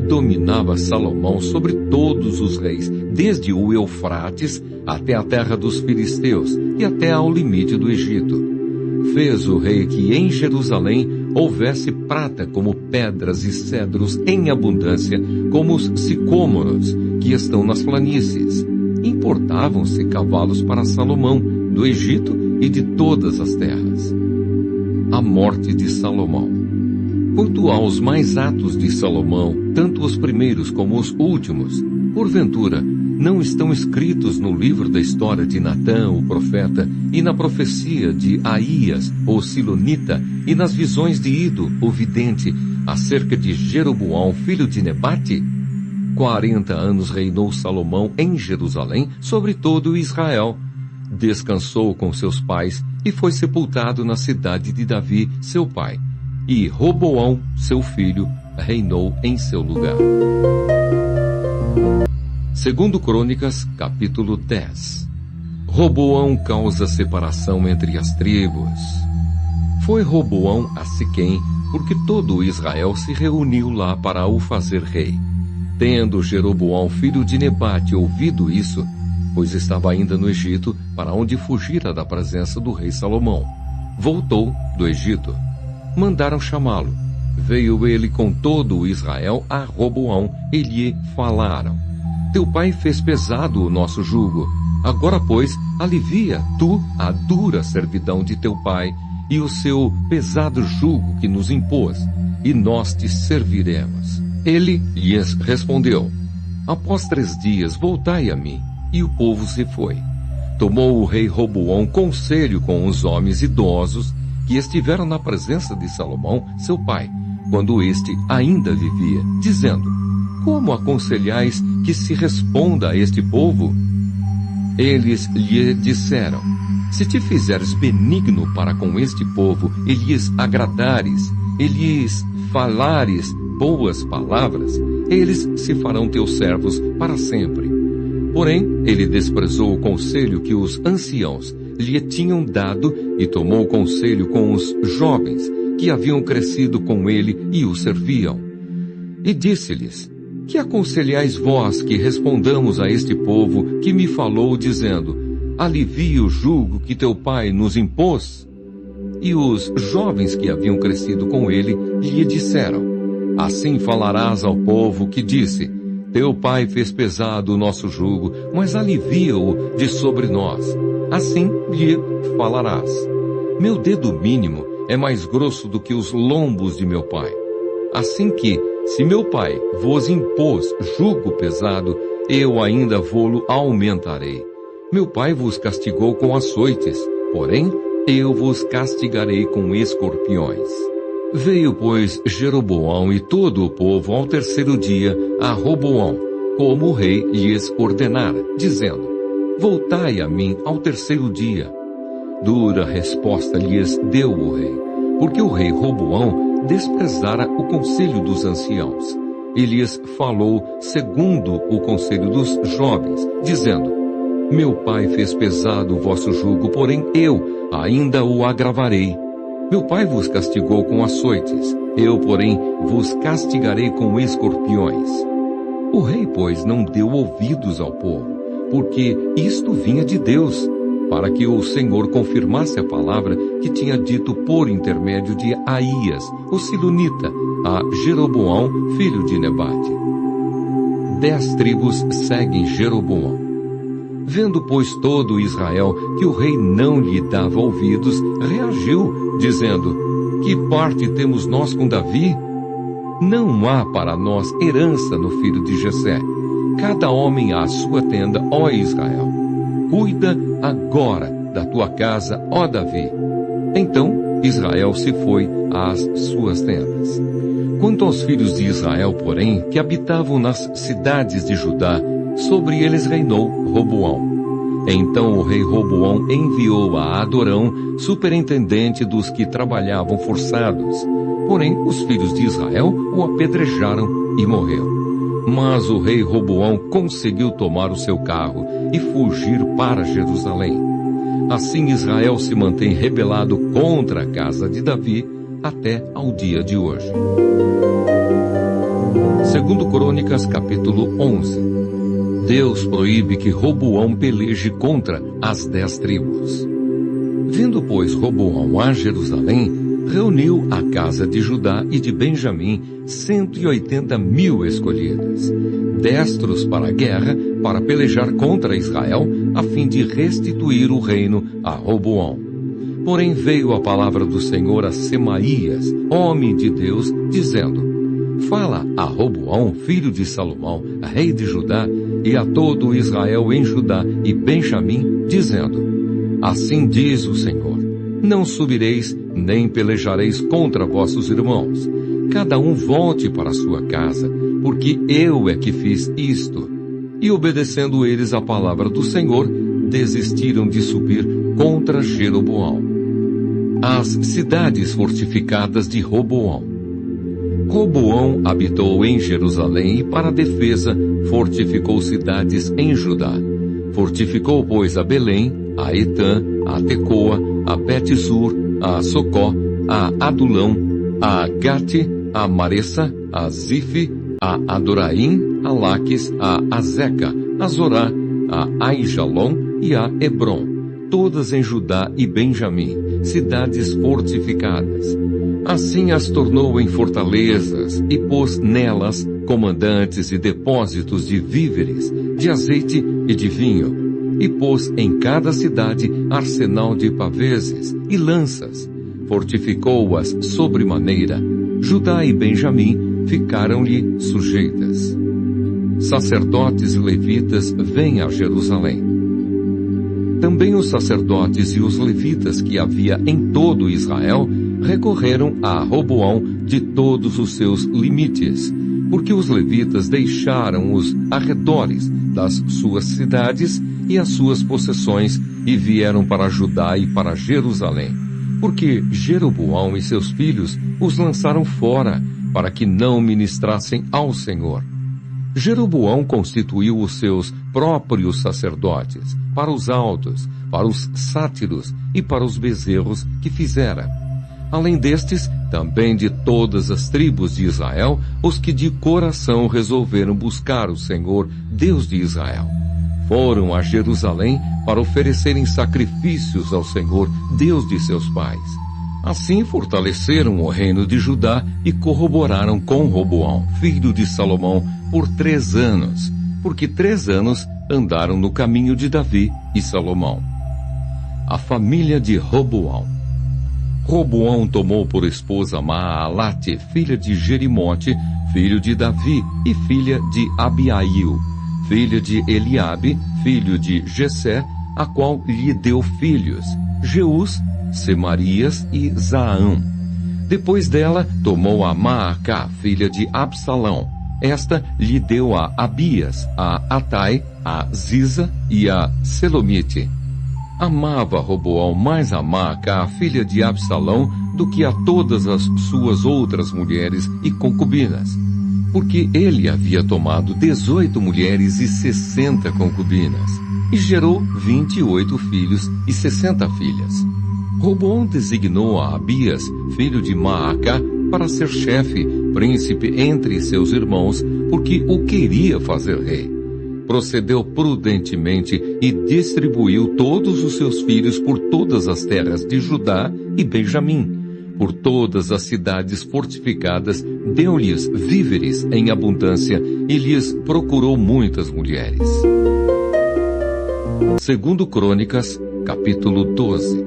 Dominava Salomão sobre todos os reis, desde o Eufrates até a terra dos filisteus e até ao limite do Egito. Fez o rei que em Jerusalém houvesse prata como pedras e cedros em abundância, como os sicômoros que estão nas planícies. Importavam-se cavalos para Salomão, do Egito e de todas as terras. A morte de Salomão. Quanto aos mais atos de Salomão, tanto os primeiros como os últimos, porventura, não estão escritos no livro da história de Natã, o profeta, e na profecia de Aías, o silonita, e nas visões de Ido, o vidente, acerca de Jeroboão, filho de Nebate? 40 anos reinou Salomão em Jerusalém sobre todo Israel. Descansou com seus pais e foi sepultado na cidade de Davi, seu pai. E Roboão, seu filho, reinou em seu lugar. Segundo Crônicas, capítulo 10. Roboão causa separação entre as tribos. Foi Roboão a Siquém, porque todo Israel se reuniu lá para o fazer rei. Tendo Jeroboão, filho de Nebate, ouvido isso, pois estava ainda no Egito, para onde fugira da presença do rei Salomão, voltou do Egito. Mandaram chamá-lo. Veio ele com todo o Israel a Roboão e lhe falaram: Teu pai fez pesado o nosso jugo. Agora, pois, alivia tu a dura servidão de teu pai e o seu pesado jugo que nos impôs, e nós te serviremos. Ele lhes respondeu: Após 3 dias voltai a mim. E o povo se foi. Tomou o rei Roboão conselho com os homens idosos que estiveram na presença de Salomão, seu pai, quando este ainda vivia, dizendo: Como aconselhais que se responda a este povo? Eles lhe disseram: Se te fizeres benigno para com este povo, e lhes agradares, e lhes falares boas palavras, eles se farão teus servos para sempre. Porém, ele desprezou o conselho que os anciãos lhe tinham dado e tomou conselho com os jovens que haviam crescido com ele e o serviam. E disse-lhes: Que aconselhais vós que respondamos a este povo que me falou, dizendo: Alivia o jugo que teu pai nos impôs? E os jovens que haviam crescido com ele lhe disseram: Assim falarás ao povo que disse: Teu pai fez pesado o nosso jugo, mas alivia-o de sobre nós. Assim lhe falarás: Meu dedo mínimo é mais grosso do que os lombos de meu pai. Assim que, se meu pai vos impôs jugo pesado, eu ainda vô-lo aumentarei. Meu pai vos castigou com açoites, porém eu vos castigarei com escorpiões. Veio, pois, Jeroboão e todo o povo ao terceiro dia a Roboão, como o rei lhes ordenara, dizendo: Voltai a mim ao terceiro dia. Dura resposta lhes deu o rei, porque o rei Roboão desprezara o conselho dos anciãos. E lhes falou segundo o conselho dos jovens, dizendo: Meu pai fez pesado o vosso jugo, porém eu ainda o agravarei. Meu pai vos castigou com açoites, eu, porém, vos castigarei com escorpiões. O rei, pois, não deu ouvidos ao povo, porque isto vinha de Deus, para que o Senhor confirmasse a palavra que tinha dito por intermédio de Aías, o silonita, a Jeroboão, filho de Nebate. 10 tribos seguem Jeroboão. Vendo, pois, todo Israel que o rei não lhe dava ouvidos, reagiu, dizendo: Que parte temos nós com Davi? Não há para nós herança no filho de Jessé. Cada homem à sua tenda, ó Israel. Cuida agora da tua casa, ó Davi. Então Israel se foi às suas tendas. Quanto aos filhos de Israel, porém, que habitavam nas cidades de Judá, sobre eles reinou Roboão. Então o rei Roboão enviou a Adorão, superintendente dos que trabalhavam forçados. Porém, os filhos de Israel o apedrejaram e morreu. Mas o rei Roboão conseguiu tomar o seu carro e fugir para Jerusalém. Assim Israel se mantém rebelado contra a casa de Davi até ao dia de hoje. Segundo Crônicas, capítulo 11. Deus proíbe que Roboão peleje contra as 10 tribos. Vindo, pois, Roboão a Jerusalém, reuniu a casa de Judá e de Benjamim 180.000 escolhidos, destros para a guerra, para pelejar contra Israel, a fim de restituir o reino a Roboão. Porém veio a palavra do Senhor a Semaías, homem de Deus, dizendo: Fala a Roboão, filho de Salomão, rei de Judá, e a todo Israel em Judá e Benjamim, dizendo: Assim diz o Senhor: Não subireis, nem pelejareis contra vossos irmãos. Cada um volte para sua casa, porque eu é que fiz isto. E obedecendo eles à palavra do Senhor, desistiram de subir contra Jeroboão. As cidades fortificadas de Roboão. Roboão habitou em Jerusalém e, para a defesa, fortificou cidades em Judá. Fortificou, pois, a Belém, a Etã, a Tecoa, a Bet-zur, a Socó, a Adulão, a Gate, a Maressa, a Zife, a Adoraim, a Laques, a Azeca, a Zorá, a Aijalon e a Hebron, todas em Judá e Benjamim, cidades fortificadas. Assim as tornou em fortalezas e pôs nelas comandantes e depósitos de víveres, de azeite e de vinho, e pôs em cada cidade arsenal de paveses e lanças. Fortificou-as sobremaneira. Judá e Benjamim ficaram-lhe sujeitas. Sacerdotes e levitas vêm a Jerusalém. Também os sacerdotes e os levitas que havia em todo Israel recorreram a Roboão de todos os seus limites, porque os levitas deixaram os arredores das suas cidades e as suas possessões e vieram para Judá e para Jerusalém, porque Jeroboão e seus filhos os lançaram fora, para que não ministrassem ao Senhor. Jeroboão constituiu os seus próprios sacerdotes, para os altos, para os sátiros e para os bezerros que fizera. Além destes, também de todas as tribos de Israel, os que de coração resolveram buscar o Senhor, Deus de Israel. Foram a Jerusalém para oferecerem sacrifícios ao Senhor, Deus de seus pais. Assim fortaleceram o reino de Judá e corroboraram com Roboão, filho de Salomão, por 3 anos, porque 3 anos andaram no caminho de Davi e Salomão. A família de Roboão. Roboão tomou por esposa Maalate, filha de Jerimote, filho de Davi, e filha de Abiail, filha de Eliabe, filho de Jessé, a qual lhe deu filhos, Jeus, Semarias e Zaão. Depois dela, tomou a Maacá, filha de Absalão. Esta lhe deu a Abias, a Atai, a Ziza e a Selomite. Amava Roboão mais a Maacá, filha de Absalão, do que a todas as suas outras mulheres e concubinas, porque ele havia tomado 18 mulheres e 60 concubinas, e gerou 28 filhos e 60 filhas. Roboão designou a Abias, filho de Maacá, para ser chefe, príncipe entre seus irmãos, porque o queria fazer rei. Procedeu prudentemente e distribuiu todos os seus filhos por todas as terras de Judá e Benjamim. Por todas as cidades fortificadas, deu-lhes víveres em abundância e lhes procurou muitas mulheres. Segundo Crônicas, capítulo 12.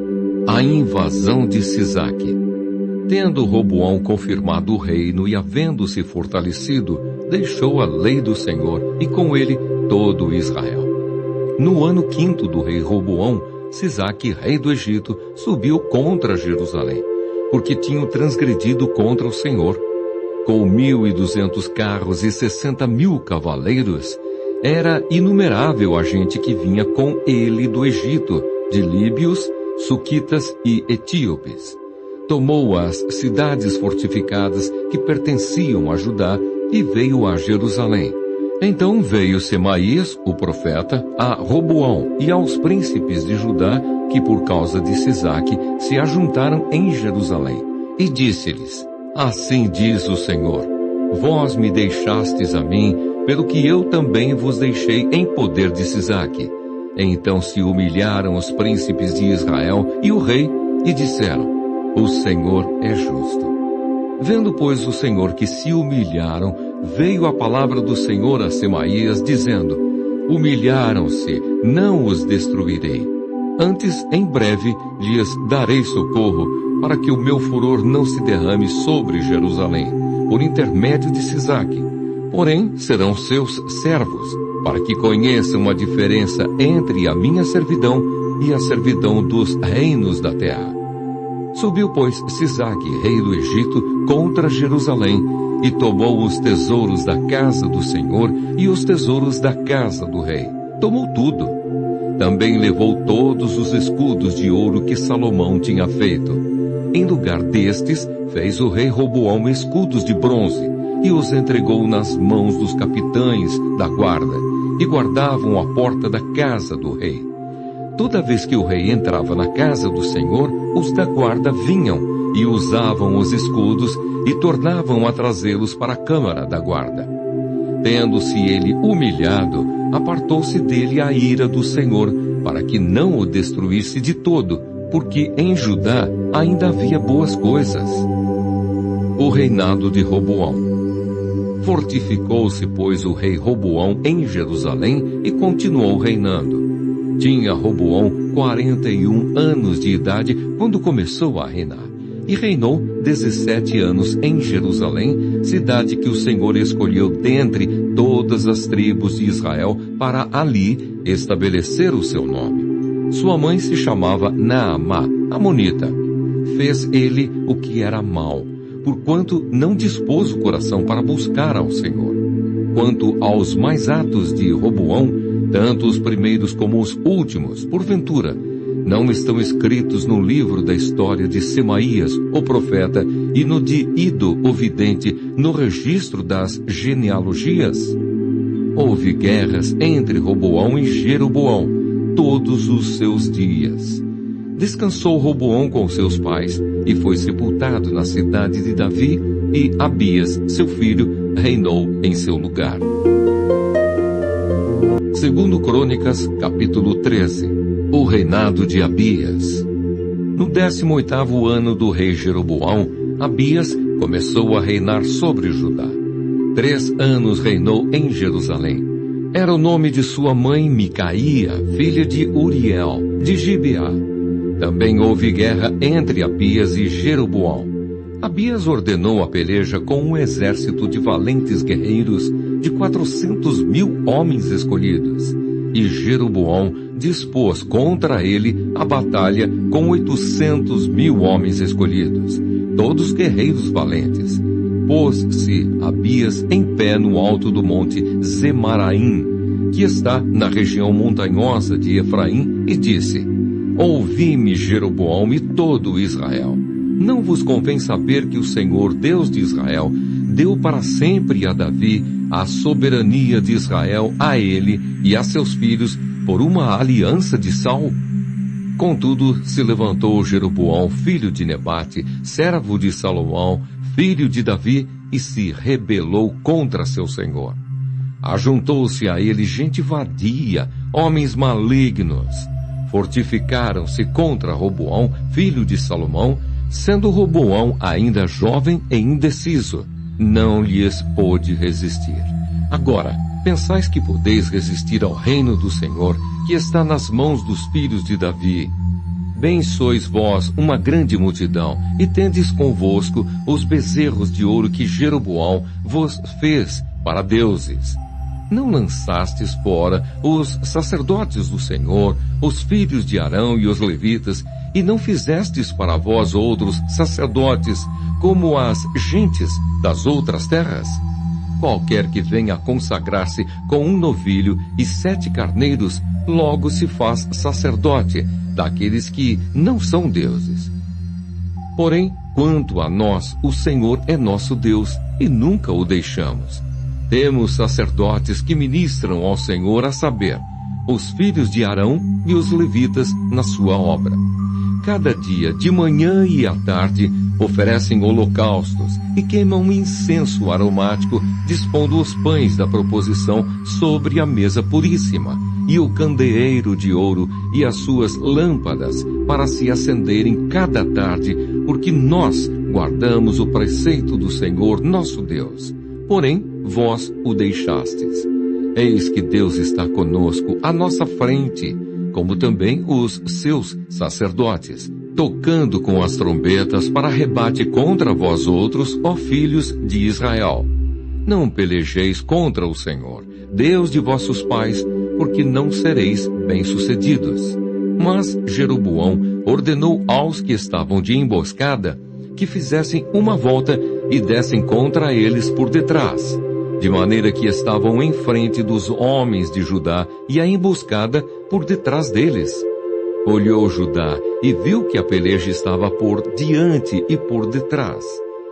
A invasão de Sisaque. Tendo Roboão confirmado o reino e havendo-se fortalecido, deixou a lei do Senhor e com ele todo Israel. No ano 5º do rei Roboão, Sisaque, rei do Egito, subiu contra Jerusalém, porque tinham transgredido contra o Senhor. Com 1.200 carros e 60.000 cavaleiros, era inumerável a gente que vinha com ele do Egito, de líbios, suquitas e etíopes. Tomou as cidades fortificadas que pertenciam a Judá e veio a Jerusalém. Então veio Semaías, o profeta, a Roboão e aos príncipes de Judá, que por causa de Sisaque se ajuntaram em Jerusalém, e disse-lhes: Assim diz o Senhor, vós me deixastes a mim, pelo que eu também vos deixei em poder de Sisaque. Então se humilharam os príncipes de Israel e o rei, e disseram: O Senhor é justo. Vendo, pois, o Senhor que se humilharam, veio a palavra do Senhor a Semaías, dizendo: Humilharam-se, não os destruirei. Antes, em breve, lhes darei socorro, para que o meu furor não se derrame sobre Jerusalém, por intermédio de Sisaque. Porém, serão seus servos, para que conheçam a diferença entre a minha servidão e a servidão dos reinos da terra. Subiu, pois, Sisaque, rei do Egito, contra Jerusalém, e tomou os tesouros da casa do Senhor e os tesouros da casa do rei. Tomou tudo. Também levou todos os escudos de ouro que Salomão tinha feito. Em lugar destes, fez o rei Roboão escudos de bronze, e os entregou nas mãos dos capitães da guarda, e guardavam a porta da casa do rei. Toda vez que o rei entrava na casa do Senhor, os da guarda vinham e usavam os escudos e tornavam a trazê-los para a câmara da guarda. Tendo-se ele humilhado, apartou-se dele a ira do Senhor, para que não o destruísse de todo, porque em Judá ainda havia boas coisas. O reinado de Roboão. Fortificou-se, pois, o rei Roboão em Jerusalém e continuou reinando. Tinha Roboão 41 anos de idade quando começou a reinar, e reinou 17 anos em Jerusalém, cidade que o Senhor escolheu dentre todas as tribos de Israel para ali estabelecer o seu nome. Sua mãe se chamava Naamá, amonita. Fez ele o que era mal, porquanto não dispôs o coração para buscar ao Senhor. Quanto aos mais atos de Roboão, tanto os primeiros como os últimos, porventura, não estão escritos no livro da história de Semaías, o profeta, e no de Ido, o vidente, no registro das genealogias? Houve guerras entre Roboão e Jeroboão, todos os seus dias. Descansou Roboão com seus pais, e foi sepultado na cidade de Davi, e Abias, seu filho, reinou em seu lugar. Segundo Crônicas, capítulo 13. O reinado de Abias. No 18º ano do rei Jeroboão, Abias começou a reinar sobre Judá. 3 anos reinou em Jerusalém. Era o nome de sua mãe Micaía, filha de Uriel, de Gibeá. Também houve guerra entre Abias e Jeroboão. Abias ordenou a peleja com um exército de valentes guerreiros de 400.000 homens escolhidos. E Jeroboão dispôs contra ele a batalha com 800.000 homens escolhidos, todos guerreiros valentes. Pôs-se Abias em pé no alto do monte Zemaraim, que está na região montanhosa de Efraim, e disse: Ouvi-me, Jeroboão e todo Israel. Não vos convém saber que o Senhor, Deus de Israel, deu para sempre a Davi a soberania de Israel a ele e a seus filhos por uma aliança de sal? Contudo, se levantou Jeroboão, filho de Nebate, servo de Salomão, filho de Davi, e se rebelou contra seu senhor. Ajuntou-se a ele gente vadia, homens malignos. Fortificaram-se contra Roboão, filho de Salomão, sendo Roboão ainda jovem e indeciso. Não lhes pôde resistir. Agora, pensais que podeis resistir ao reino do Senhor, que está nas mãos dos filhos de Davi? Bem sois vós uma grande multidão, e tendes convosco os bezerros de ouro que Jeroboão vos fez para deuses. Não lançastes fora os sacerdotes do Senhor, os filhos de Arão e os levitas, e não fizestes para vós outros sacerdotes, como as gentes das outras terras? Qualquer que venha a consagrar-se com um novilho e 7 carneiros, logo se faz sacerdote daqueles que não são deuses. Porém, quanto a nós, o Senhor é nosso Deus, e nunca o deixamos. Temos sacerdotes que ministram ao Senhor, a saber, os filhos de Arão e os levitas na sua obra. Cada dia, de manhã e à tarde, oferecem holocaustos e queimam incenso aromático, dispondo os pães da proposição sobre a mesa puríssima, e o candeeiro de ouro e as suas lâmpadas para se acenderem cada tarde, porque nós guardamos o preceito do Senhor nosso Deus. Porém, vós o deixastes. Eis que Deus está conosco à nossa frente, como também os seus sacerdotes, tocando com as trombetas para rebate contra vós outros, ó filhos de Israel. Não pelejeis contra o Senhor, Deus de vossos pais, porque não sereis bem-sucedidos. Mas Jeroboão ordenou aos que estavam de emboscada que fizessem uma volta e dessem contra eles por detrás, de maneira que estavam em frente dos homens de Judá e a emboscada por detrás deles. Olhou Judá e viu que a peleja estava por diante e por detrás.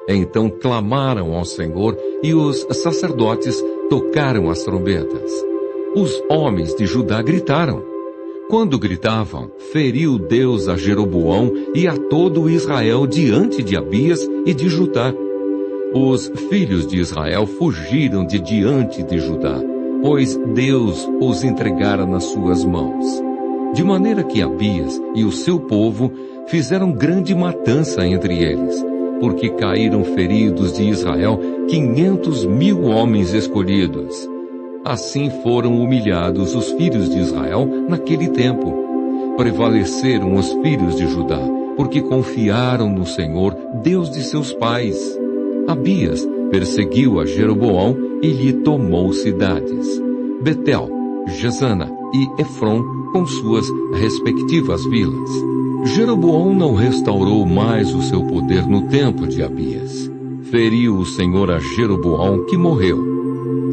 Então clamaram ao Senhor e os sacerdotes tocaram as trombetas. Os homens de Judá gritaram. Quando gritavam, feriu Deus a Jeroboão e a todo Israel diante de Abias e de Judá. Os filhos de Israel fugiram de diante de Judá, pois Deus os entregara nas suas mãos. De maneira que Abias e o seu povo fizeram grande matança entre eles, porque caíram feridos de Israel 500.000 homens escolhidos. Assim foram humilhados os filhos de Israel naquele tempo. Prevaleceram os filhos de Judá, porque confiaram no Senhor, Deus de seus pais. Abias perseguiu a Jeroboão e lhe tomou cidades: Betel, Jesana e Efron, com suas respectivas vilas. Jeroboão não restaurou mais o seu poder no tempo de Abias. Feriu o Senhor a Jeroboão, que morreu.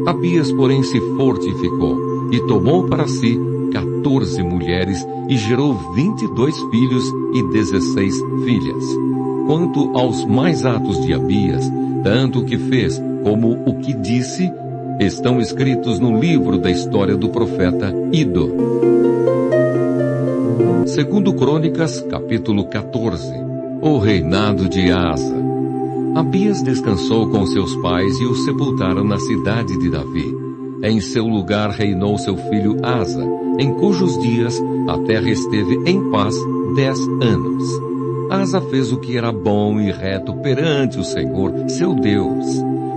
Abias, porém, se fortificou e tomou para si 14 mulheres e gerou 22 filhos e 16 filhas. Quanto aos mais atos de Abias, tanto o que fez como o que disse, estão escritos no livro da história do profeta Ido. Segundo Crônicas, capítulo 14. O reinado de Asa. Abias descansou com seus pais e o sepultaram na cidade de Davi. Em seu lugar reinou seu filho Asa, em cujos dias a terra esteve em paz 10 anos. Asa fez o que era bom e reto perante o Senhor, seu Deus,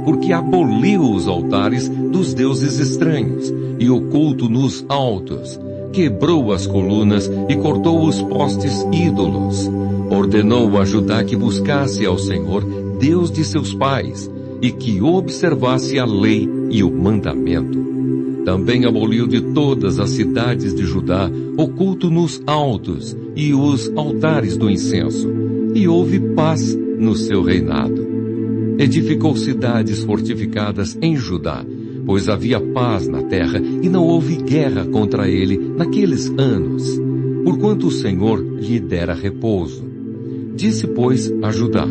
porque aboliu os altares dos deuses estranhos e o culto nos altos, quebrou as colunas e cortou os postes ídolos. Ordenou a Judá que buscasse ao Senhor, Deus de seus pais, e que observasse a lei e o mandamento. Também aboliu de todas as cidades de Judá o culto nos altos e os altares do incenso, e houve paz no seu reinado. Edificou cidades fortificadas em Judá, pois havia paz na terra e não houve guerra contra ele naqueles anos, porquanto o Senhor lhe dera repouso. Disse, pois, a Judá: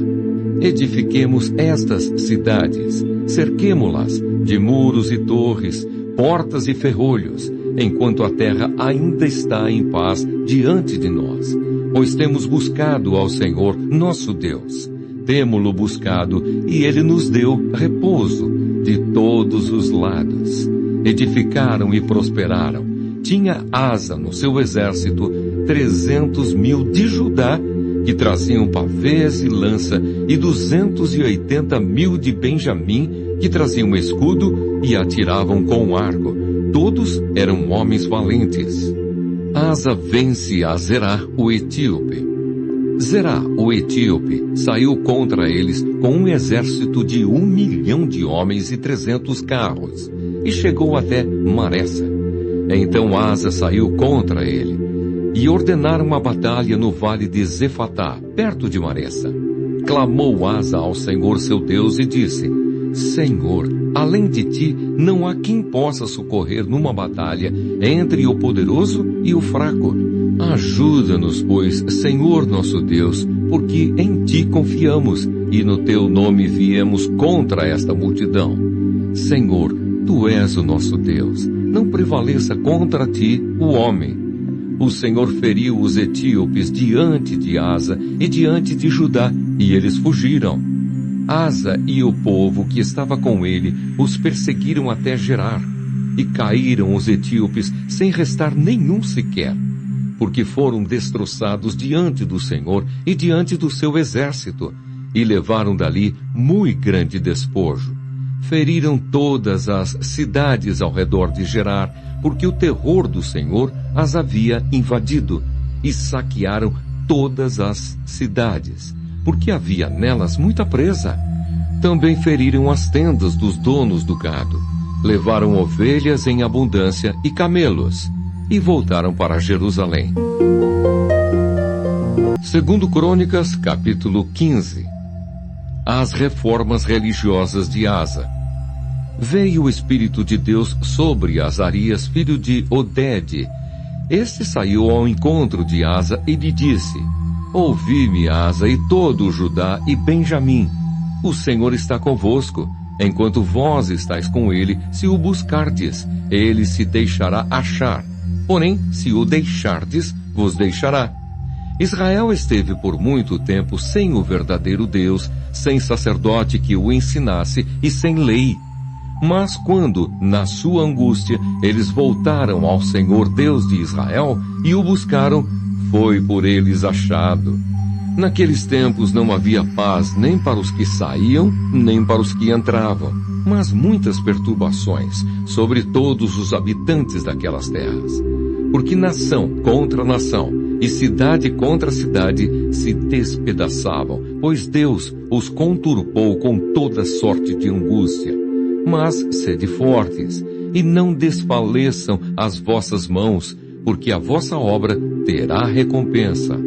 edifiquemos estas cidades, cerquemo-las de muros e torres, portas e ferrolhos, enquanto a terra ainda está em paz diante de nós, pois temos buscado ao Senhor nosso Deus. Temo-lo buscado, e ele nos deu repouso de todos os lados. Edificaram e prosperaram. Tinha Asa no seu exército 300.000 de Judá, que traziam pavês e lança, e 280.000 de Benjamim, que traziam escudo e atiravam com arco. Todos eram homens valentes. Asa vence a Zerá, o etíope. Zerá, o etíope, saiu contra eles com um exército de 1 milhão de homens e 300 carros, e chegou até Maressa. Então Asa saiu contra ele, e ordenaram a batalha no vale de Zefatá, perto de Maressa. Clamou Asa ao Senhor seu Deus e disse: Senhor, além de ti, não há quem possa socorrer numa batalha entre o poderoso e o fraco. Ajuda-nos, pois, Senhor nosso Deus, porque em ti confiamos, e no teu nome viemos contra esta multidão. Senhor, tu és o nosso Deus, não prevaleça contra ti o homem. O Senhor feriu os etíopes diante de Asa e diante de Judá, e eles fugiram. Asa e o povo que estava com ele os perseguiram até Gerar, e caíram os etíopes sem restar nenhum sequer, porque foram destroçados diante do Senhor e diante do seu exército, e levaram dali muito grande despojo. Feriram todas as cidades ao redor de Gerar, porque o terror do Senhor as havia invadido, e saquearam todas as cidades, porque havia nelas muita presa. Também feriram as tendas dos donos do gado, levaram ovelhas em abundância e camelos, e voltaram para Jerusalém. Segundo Crônicas, capítulo 15. As reformas religiosas de Asa. Veio o Espírito de Deus sobre Azarias, filho de Odede. Este saiu ao encontro de Asa e lhe disse: Ouvi-me, Asa, e todo o Judá e Benjamim. O Senhor está convosco, enquanto vós estáis com ele, se o buscardes, ele se deixará achar. Porém, se o deixardes, vos deixará. Israel esteve por muito tempo sem o verdadeiro Deus, sem sacerdote que o ensinasse e sem lei. Mas quando, na sua angústia, eles voltaram ao Senhor Deus de Israel e o buscaram, foi por eles achado. Naqueles tempos não havia paz nem para os que saíam, nem para os que entravam, mas muitas perturbações sobre todos os habitantes daquelas terras. Porque nação contra nação e cidade contra cidade se despedaçavam, pois Deus os conturbou com toda sorte de angústia. Mas sede fortes, e não desfaleçam as vossas mãos, porque a vossa obra terá recompensa.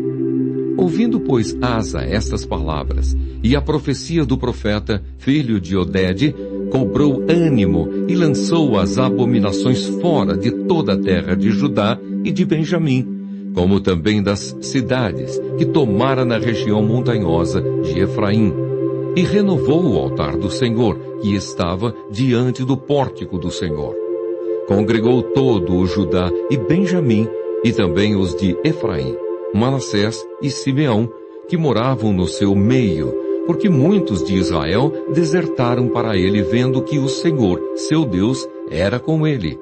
Ouvindo, pois, Asa estas palavras, e a profecia do profeta, filho de Odede, cobrou ânimo e lançou as abominações fora de toda a terra de Judá e de Benjamim, como também das cidades que tomara na região montanhosa de Efraim, e renovou o altar do Senhor, que estava diante do pórtico do Senhor. Congregou todo o Judá e Benjamim, e também os de Efraim, Manassés e Simeão, que moravam no seu meio, porque muitos de Israel desertaram para ele, vendo que o Senhor, seu Deus, era com ele.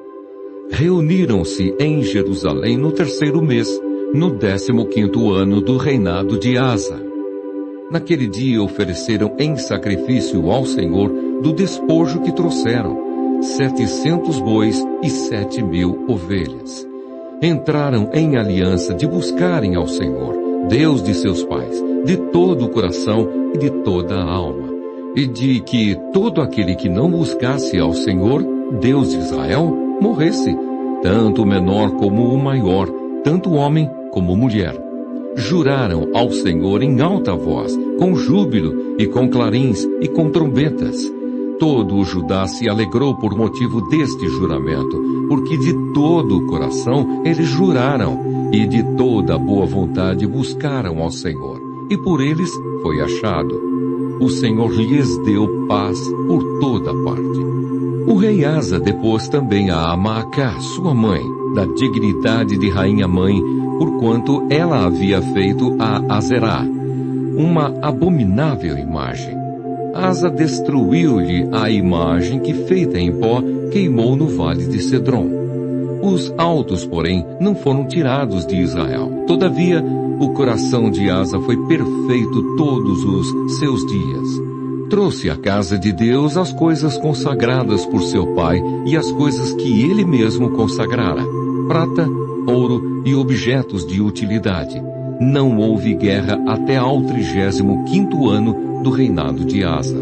Reuniram-se em Jerusalém no 3º mês, no 15º ano do reinado de Asa. Naquele dia ofereceram em sacrifício ao Senhor do despojo que trouxeram, 700 bois e 7.000 ovelhas. Entraram em aliança de buscarem ao Senhor, Deus de seus pais, de todo o coração e de toda a alma, e de que todo aquele que não buscasse ao Senhor, Deus de Israel, morresse, tanto o menor como o maior, tanto o homem como mulher. Juraram ao Senhor em alta voz, com júbilo e com clarins e com trombetas. Todo o Judá se alegrou por motivo deste juramento, porque de todo o coração eles juraram, e de toda a boa vontade buscaram ao Senhor, e por eles foi achado. O Senhor lhes deu paz por toda parte. O rei Asa depôs também a Maacá, sua mãe, da dignidade de rainha-mãe, porquanto ela havia feito a Azerá, uma abominável imagem. Asa destruiu-lhe a imagem que, feita em pó, queimou no vale de Cedron. Os altos, porém, não foram tirados de Israel. Todavia, o coração de Asa foi perfeito todos os seus dias. Trouxe à casa de Deus as coisas consagradas por seu pai e as coisas que ele mesmo consagrara, prata, ouro e objetos de utilidade. Não houve guerra até ao 35º ano do reinado de Asa.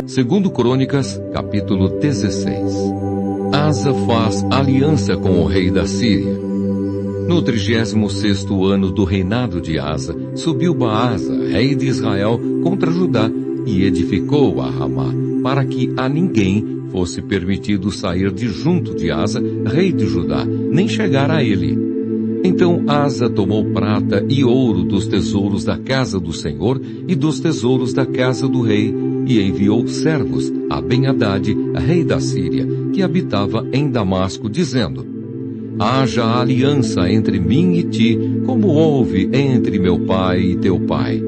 Segundo Crônicas, capítulo 16. Asa faz aliança com o rei da Síria. No 36º ano do reinado de Asa, subiu Baasa, rei de Israel, contra Judá, e edificou a Ramá, para que a ninguém fosse permitido sair de junto de Asa, rei de Judá, nem chegar a ele. Então Asa tomou prata e ouro dos tesouros da casa do Senhor e dos tesouros da casa do rei, e enviou servos a Ben-Hadad, rei da Síria, que habitava em Damasco, dizendo: haja aliança entre mim e ti, como houve entre meu pai e teu pai.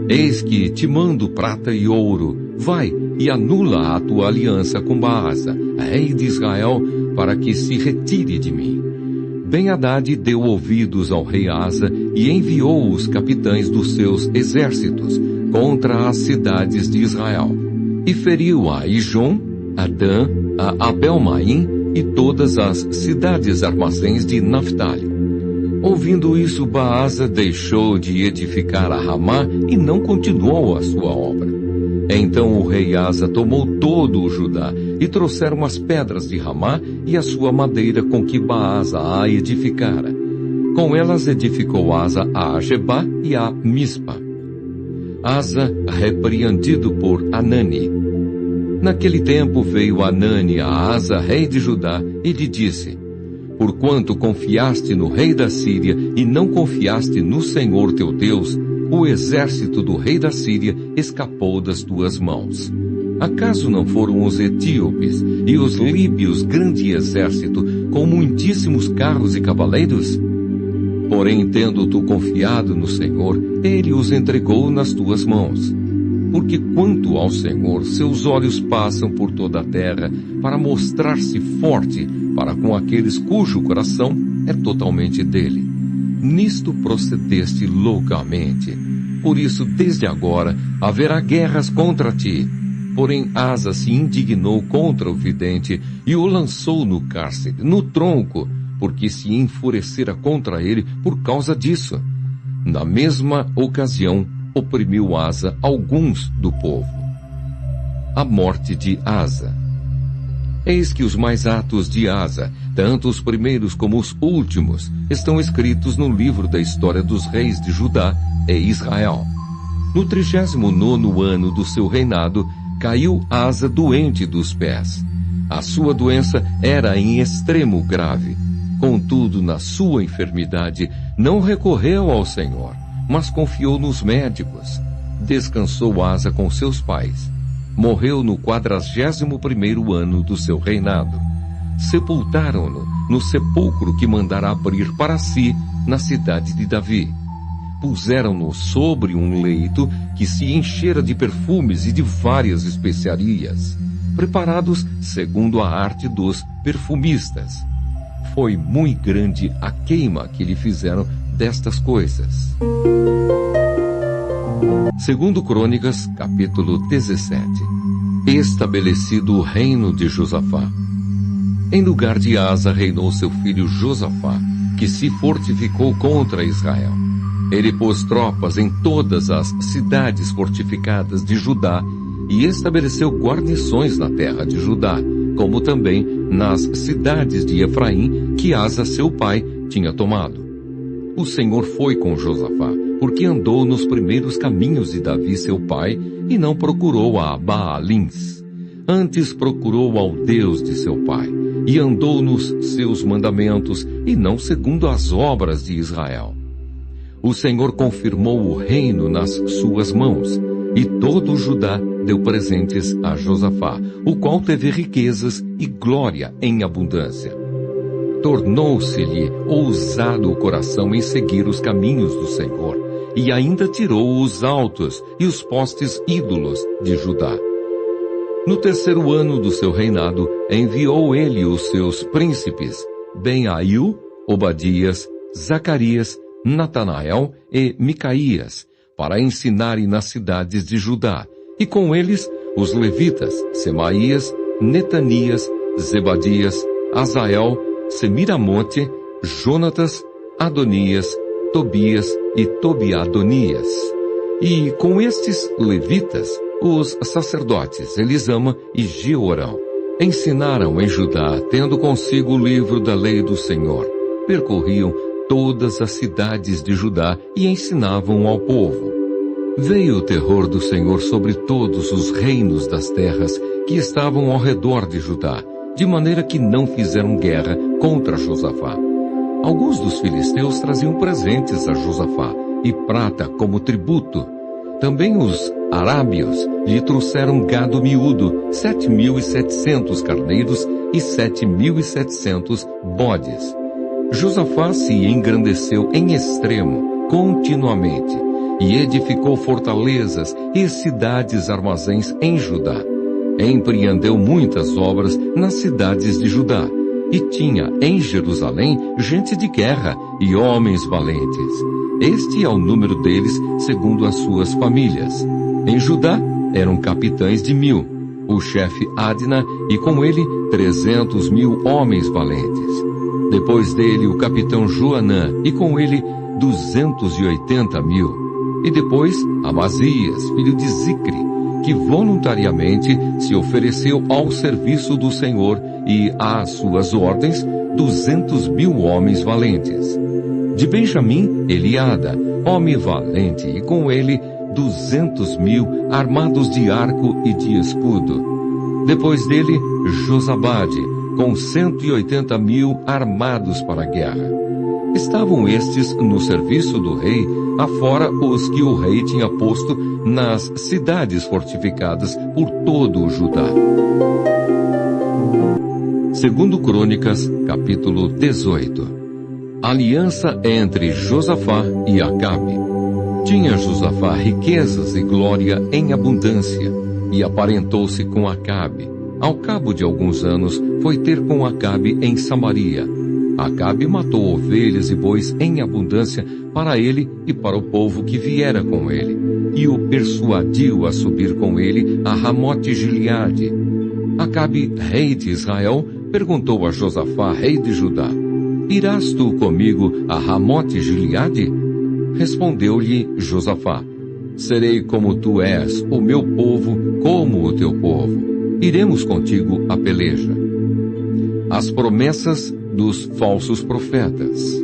Eis que te mando prata e ouro. Vai e anula a tua aliança com Baasa, rei de Israel, para que se retire de mim. Ben-Hadad deu ouvidos ao rei Asa e enviou os capitães dos seus exércitos contra as cidades de Israel. E feriu a Ijon, a Dan, a Abel-Maim e todas as cidades armazéns de Naphtali. Ouvindo isso, Baasa deixou de edificar a Ramá e não continuou a sua obra. Então o rei Asa tomou todo o Judá e trouxeram as pedras de Ramá e a sua madeira com que Baasa a edificara. Com elas edificou Asa a Gebá e a Mispa. Asa repreendido por Anani. Naquele tempo veio Anani a Asa, rei de Judá, e lhe disse: porquanto confiaste no rei da Síria e não confiaste no Senhor teu Deus, o exército do rei da Síria escapou das tuas mãos. Acaso não foram os etíopes e os líbios grande exército, com muitíssimos carros e cavaleiros? Porém, tendo tu confiado no Senhor, ele os entregou nas tuas mãos. Porque quanto ao Senhor, seus olhos passam por toda a terra para mostrar-se forte para com aqueles cujo coração é totalmente dele. Nisto procedeste loucamente. Por isso, desde agora, haverá guerras contra ti. Porém, Asa se indignou contra o vidente e o lançou no cárcere, no tronco, porque se enfurecera contra ele por causa disso. Na mesma ocasião, oprimiu Asa alguns do povo. A morte de Asa. Eis que os mais atos de Asa, tanto os primeiros como os últimos, estão escritos no livro da história dos reis de Judá e Israel. No 39º ano do seu reinado, caiu Asa doente dos pés. A sua doença era em extremo grave. Contudo, na sua enfermidade, não recorreu ao Senhor, mas confiou nos médicos. Descansou Asa com seus pais. Morreu no 41º ano do seu reinado. Sepultaram-no no sepulcro que mandara abrir para si na cidade de Davi. Puseram-no sobre um leito que se enchera de perfumes e de várias especiarias, preparados segundo a arte dos perfumistas. Foi muito grande a queima que lhe fizeram destas coisas. Segundo Crônicas, capítulo 17. Estabelecido o reino de Josafá. Em lugar de Asa reinou seu filho Josafá, que se fortificou contra Israel. Ele pôs tropas em todas as cidades fortificadas de Judá e estabeleceu guarnições na terra de Judá, como também nas cidades de Efraim, que Asa seu pai tinha tomado. O Senhor foi com Josafá, porque andou nos primeiros caminhos de Davi seu pai, e não procurou a Baalins. Antes procurou ao Deus de seu pai, e andou nos seus mandamentos, e não segundo as obras de Israel. O Senhor confirmou o reino nas suas mãos, e todo o Judá deu presentes a Josafá, o qual teve riquezas e glória em abundância. Tornou-se-lhe ousado o coração em seguir os caminhos do Senhor, e ainda tirou os altos e os postes ídolos de Judá. No terceiro ano do seu reinado, enviou ele os seus príncipes, Ben-Aiu, Obadias, Zacarias, Natanael e Micaías, para ensinarem nas cidades de Judá, e com eles os levitas, Semaías, Netanias, Zebadias, Azael, Semiramonte, Jonatas, Adonias, Tobias e Tobiadonias. E com estes levitas, os sacerdotes Elisama e Jeorão ensinaram em Judá, tendo consigo o livro da lei do Senhor. Percorriam todas as cidades de Judá e ensinavam ao povo. Veio o terror do Senhor sobre todos os reinos das terras que estavam ao redor de Judá, de maneira que não fizeram guerra contra Josafá. Alguns dos filisteus traziam presentes a Josafá, e prata como tributo. Também os arábios lhe trouxeram gado miúdo, 7.700 carneiros e 7.700 bodes. Josafá se engrandeceu em extremo, continuamente, e edificou fortalezas e cidades armazéns em Judá. Empreendeu muitas obras nas cidades de Judá, e tinha em Jerusalém gente de guerra e homens valentes. Este é o número deles segundo as suas famílias. Em Judá eram capitães de 1.000, o chefe Adna, e com ele 300.000 homens valentes. Depois dele o capitão Joanã, e com ele 280.000. E depois Amazias, filho de Zicri, que voluntariamente se ofereceu ao serviço do Senhor, e às suas ordens 200.000 homens valentes. De Benjamim, Eliada, homem valente, e com ele 200.000 armados de arco e de escudo. Depois dele, Josabade, com 180.000 armados para a guerra. Estavam estes no serviço do rei, afora os que o rei tinha posto nas cidades fortificadas por todo o Judá. Segundo Crônicas, capítulo 18. Aliança entre Josafá e Acabe. Tinha Josafá riquezas e glória em abundância, e aparentou-se com Acabe. Ao cabo de alguns anos, foi ter com Acabe em Samaria. Acabe matou ovelhas e bois em abundância para ele e para o povo que viera com ele, e o persuadiu a subir com ele a Ramote-Gileade. Acabe, rei de Israel, perguntou a Josafá, rei de Judá: Irás tu comigo a Ramote-Gileade? Respondeu-lhe Josafá: Serei como tu és, o meu povo como o teu povo. Iremos contigo a peleja. As promessas dos falsos profetas.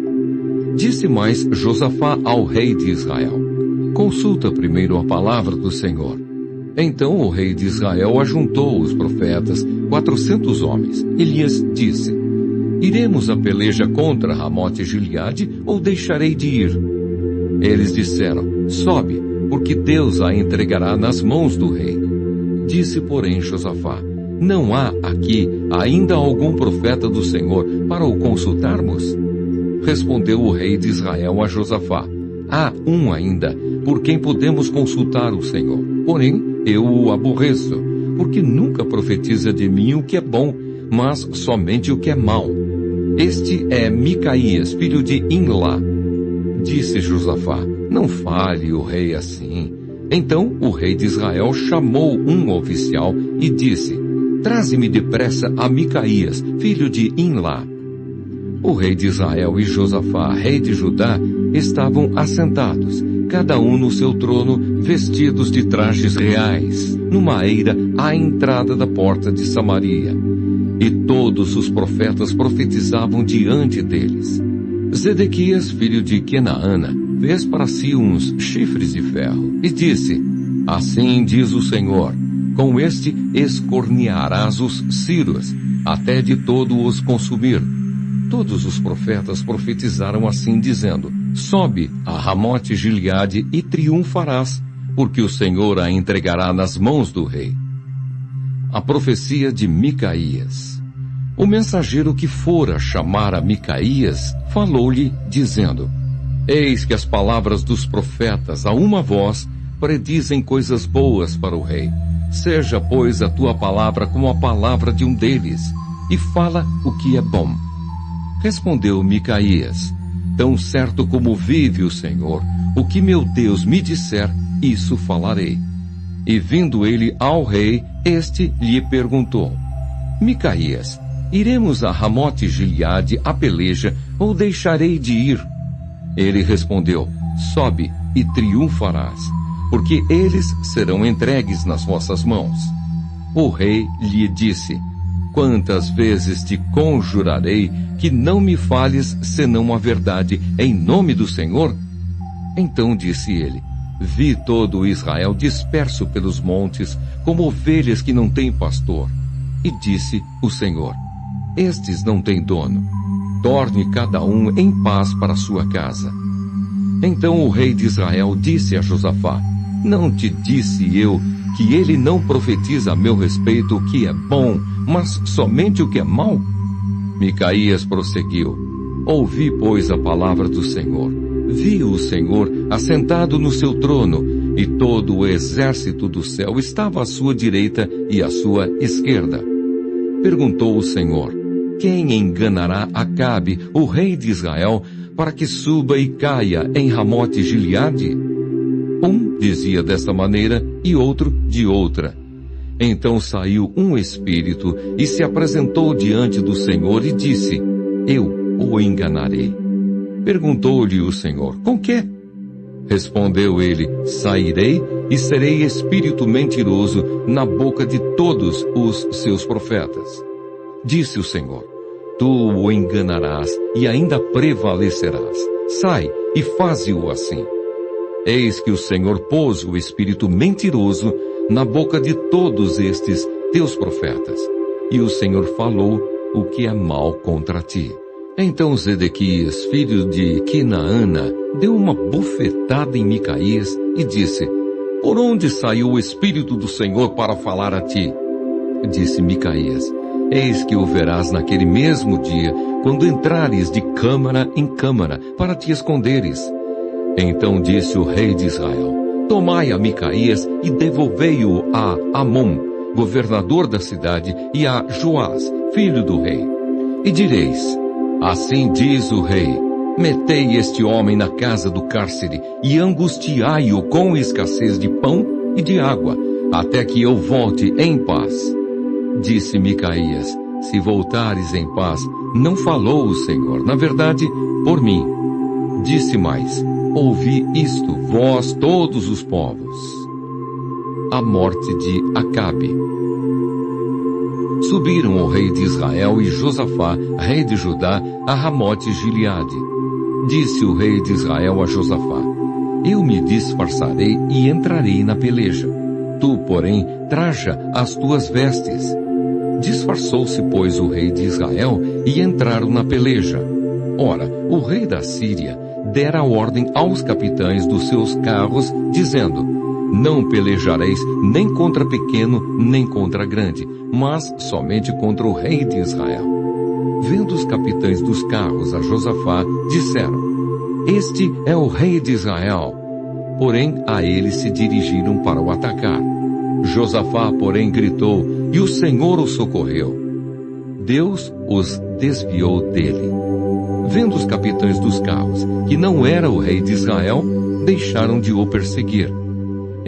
Disse mais Josafá ao rei de Israel: Consulta primeiro a palavra do Senhor. Então o rei de Israel ajuntou os profetas, 400 homens, e lhes disse: Iremos a peleja contra Ramote-Gileade, ou deixarei de ir? Eles disseram: Sobe, porque Deus a entregará nas mãos do rei. Disse, porém, Josafá: Não há aqui ainda algum profeta do Senhor para o consultarmos? Respondeu o rei de Israel a Josafá: Há um ainda, por quem podemos consultar o Senhor. Porém, eu o aborreço, porque nunca profetiza de mim o que é bom, mas somente o que é mau. Este é Micaías, filho de Imlá. Disse Josafá: Não fale o rei assim. Então o rei de Israel chamou um oficial e disse: traze-me depressa a Micaías, filho de Imlá. O rei de Israel e Josafá, rei de Judá, estavam assentados, cada um no seu trono, vestidos de trajes reais, numa eira à entrada da porta de Samaria. E todos os profetas profetizavam diante deles. Zedequias, filho de Kenaana, fez para si uns chifres de ferro e disse: assim diz o Senhor, com este escornearás os círios, até de todo os consumir. Todos os profetas profetizaram assim, dizendo: sobe a Ramote Gileade e triunfarás, porque o Senhor a entregará nas mãos do rei. A profecia de Micaías. O mensageiro que fora chamar a Micaías falou-lhe, dizendo: eis que as palavras dos profetas a uma voz predizem coisas boas para o rei. Seja, pois, a tua palavra como a palavra de um deles, e fala o que é bom. Respondeu Micaías: tão certo como vive o Senhor, o que meu Deus me disser, isso falarei. E vindo ele ao rei, este lhe perguntou: Micaías, iremos a Ramote Gileade a peleja, ou deixarei de ir? Ele respondeu: sobe e triunfarás, porque eles serão entregues nas vossas mãos. O rei lhe disse: quantas vezes te conjurarei que não me fales senão a verdade em nome do Senhor? Então disse ele: vi todo Israel disperso pelos montes, como ovelhas que não têm pastor. E disse o Senhor: estes não têm dono. Torne cada um em paz para sua casa. Então o rei de Israel disse a Josafá: não te disse eu que ele não profetiza a meu respeito o que é bom, mas somente o que é mau? Micaías prosseguiu: ouvi, pois, a palavra do Senhor. Vi o Senhor assentado no seu trono, e todo o exército do céu estava à sua direita e à sua esquerda. Perguntou o Senhor: quem enganará Acabe, o rei de Israel, para que suba e caia em Ramote Gileade? Um dizia desta maneira e outro de outra. Então saiu um espírito e se apresentou diante do Senhor e disse: eu o enganarei. Perguntou-lhe o Senhor: com quê? Respondeu ele: sairei e serei espírito mentiroso na boca de todos os seus profetas. Disse o Senhor: tu o enganarás e ainda prevalecerás. Sai e faze-o assim. Eis que o Senhor pôs o espírito mentiroso na boca de todos estes teus profetas, e o Senhor falou o que é mal contra ti. Então Zedequias, filho de Kenaana, deu uma bufetada em Micaías e disse: por onde saiu o espírito do Senhor para falar a ti? Disse Micaías: eis que o verás naquele mesmo dia, quando entrares de câmara em câmara, para te esconderes. Então disse o rei de Israel: tomai a Micaías e devolvei-o a Amon, governador da cidade, e a Joás, filho do rei. E direis: assim diz o rei: metei este homem na casa do cárcere e angustiai-o com escassez de pão e de água, até que eu volte em paz. Disse Micaías: se voltares em paz, não falou o Senhor, na verdade, por mim. Disse mais: ouvi isto, vós todos os povos. A morte de Acabe. Subiram o rei de Israel e Josafá, rei de Judá, a Ramote Gileade. Disse o rei de Israel a Josafá: eu me disfarçarei e entrarei na peleja. Tu, porém, traja as tuas vestes. Disfarçou-se, pois, o rei de Israel e entraram na peleja. Ora, o rei da Síria dera ordem aos capitães dos seus carros, dizendo: não pelejareis nem contra pequeno, nem contra grande, mas somente contra o rei de Israel. Vendo os capitães dos carros a Josafá, disseram: este é o rei de Israel. Porém, a ele se dirigiram para o atacar. Josafá, porém, gritou, e o Senhor o socorreu. Deus os desviou dele. Vendo os capitães dos carros que não era o rei de Israel, deixaram de o perseguir.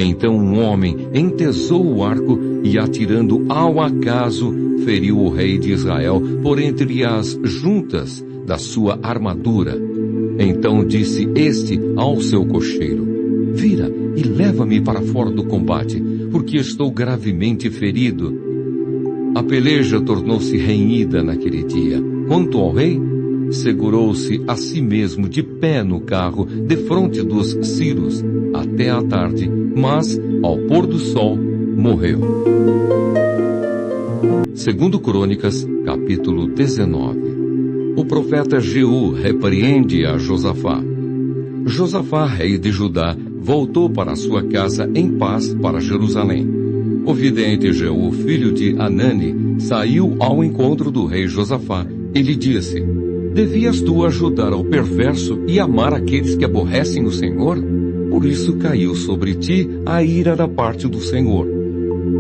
Então um homem entesou o arco e, atirando ao acaso, feriu o rei de Israel por entre as juntas da sua armadura. Então disse este ao seu cocheiro: vira e leva-me para fora do combate, porque estou gravemente ferido. A peleja tornou-se renhida naquele dia. Quanto ao rei, segurou-se a si mesmo de pé no carro, defronte dos ciros, até a tarde, mas, ao pôr do sol, morreu. Segundo Crônicas, capítulo 19. O profeta Jeú repreende a Josafá. Josafá, rei de Judá, voltou para sua casa em paz para Jerusalém. O vidente Jeú, filho de Anani, saiu ao encontro do rei Josafá e lhe disse: devias tu ajudar ao perverso e amar aqueles que aborrecem o Senhor? Por isso caiu sobre ti a ira da parte do Senhor.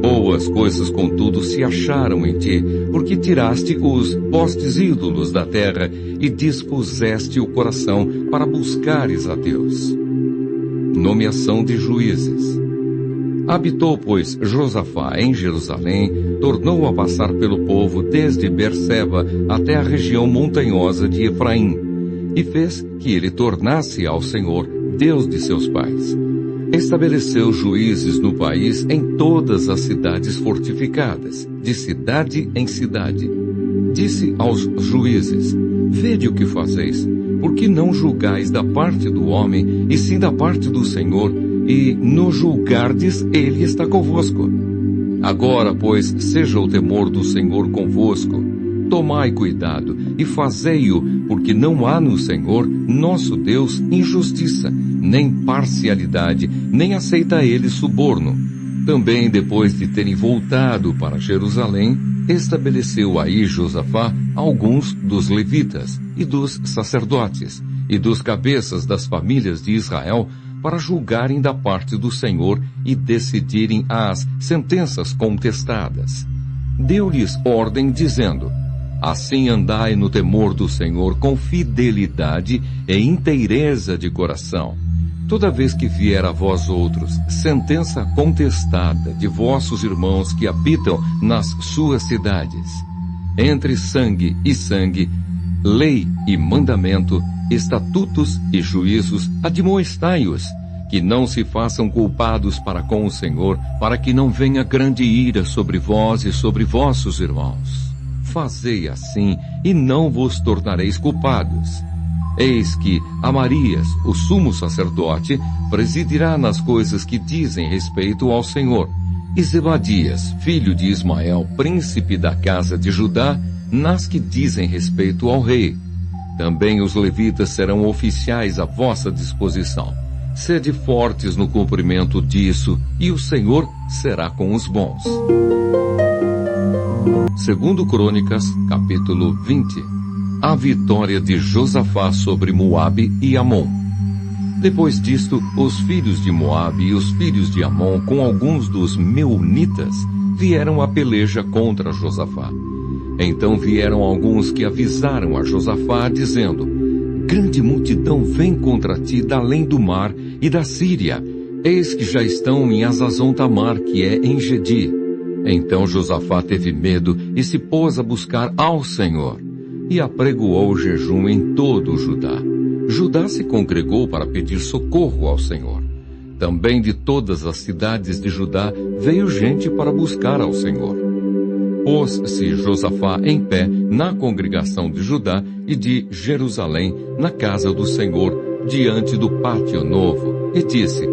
Boas coisas, contudo, se acharam em ti, porque tiraste os postes ídolos da terra e dispuseste o coração para buscares a Deus. Nomeação de juízes. Habitou, pois, Josafá em Jerusalém, tornou a passar pelo povo desde Berseba até a região montanhosa de Efraim, e fez que ele tornasse ao Senhor, Deus de seus pais. Estabeleceu juízes no país em todas as cidades fortificadas, de cidade em cidade. Disse aos juízes: vede o que fazeis, porque não julgais da parte do homem, e sim da parte do Senhor, e no julgardes ele está convosco. Agora, pois, seja o temor do Senhor convosco. Tomai cuidado e fazei-o, porque não há no Senhor, nosso Deus, injustiça, nem parcialidade, nem aceita ele suborno. Também, depois de terem voltado para Jerusalém, estabeleceu aí Josafá alguns dos levitas e dos sacerdotes e dos cabeças das famílias de Israel para julgarem da parte do Senhor e decidirem as sentenças contestadas. Deu-lhes ordem dizendo: assim andai no temor do Senhor com fidelidade e inteireza de coração. Toda vez que vier a vós outros sentença contestada de vossos irmãos que habitam nas suas cidades, entre sangue e sangue, lei e mandamento, estatutos e juízos, admoestai-os, que não se façam culpados para com o Senhor, para que não venha grande ira sobre vós e sobre vossos irmãos. Fazei assim, e não vos tornareis culpados. Eis que Amarias, o sumo sacerdote, presidirá nas coisas que dizem respeito ao Senhor, e Zebadias, filho de Ismael, príncipe da casa de Judá, nas que dizem respeito ao rei. Também os levitas serão oficiais à vossa disposição. Sede fortes no cumprimento disso, e o Senhor será com os bons. Segundo Crônicas, capítulo 20. A vitória de Josafá sobre Moabe e Amon. Depois disto, os filhos de Moabe e os filhos de Amon, com alguns dos meunitas, vieram à peleja contra Josafá. Então vieram alguns que avisaram a Josafá, dizendo: grande multidão vem contra ti da além do mar e da Síria. Eis que já estão em Azazon Tamar, que é em Gedi. Então Josafá teve medo e se pôs a buscar ao Senhor, e apregoou jejum em todo o Judá. Judá se congregou para pedir socorro ao Senhor. Também de todas as cidades de Judá veio gente para buscar ao Senhor. Pôs-se Josafá em pé na congregação de Judá e de Jerusalém, na casa do Senhor, diante do pátio novo, e disse: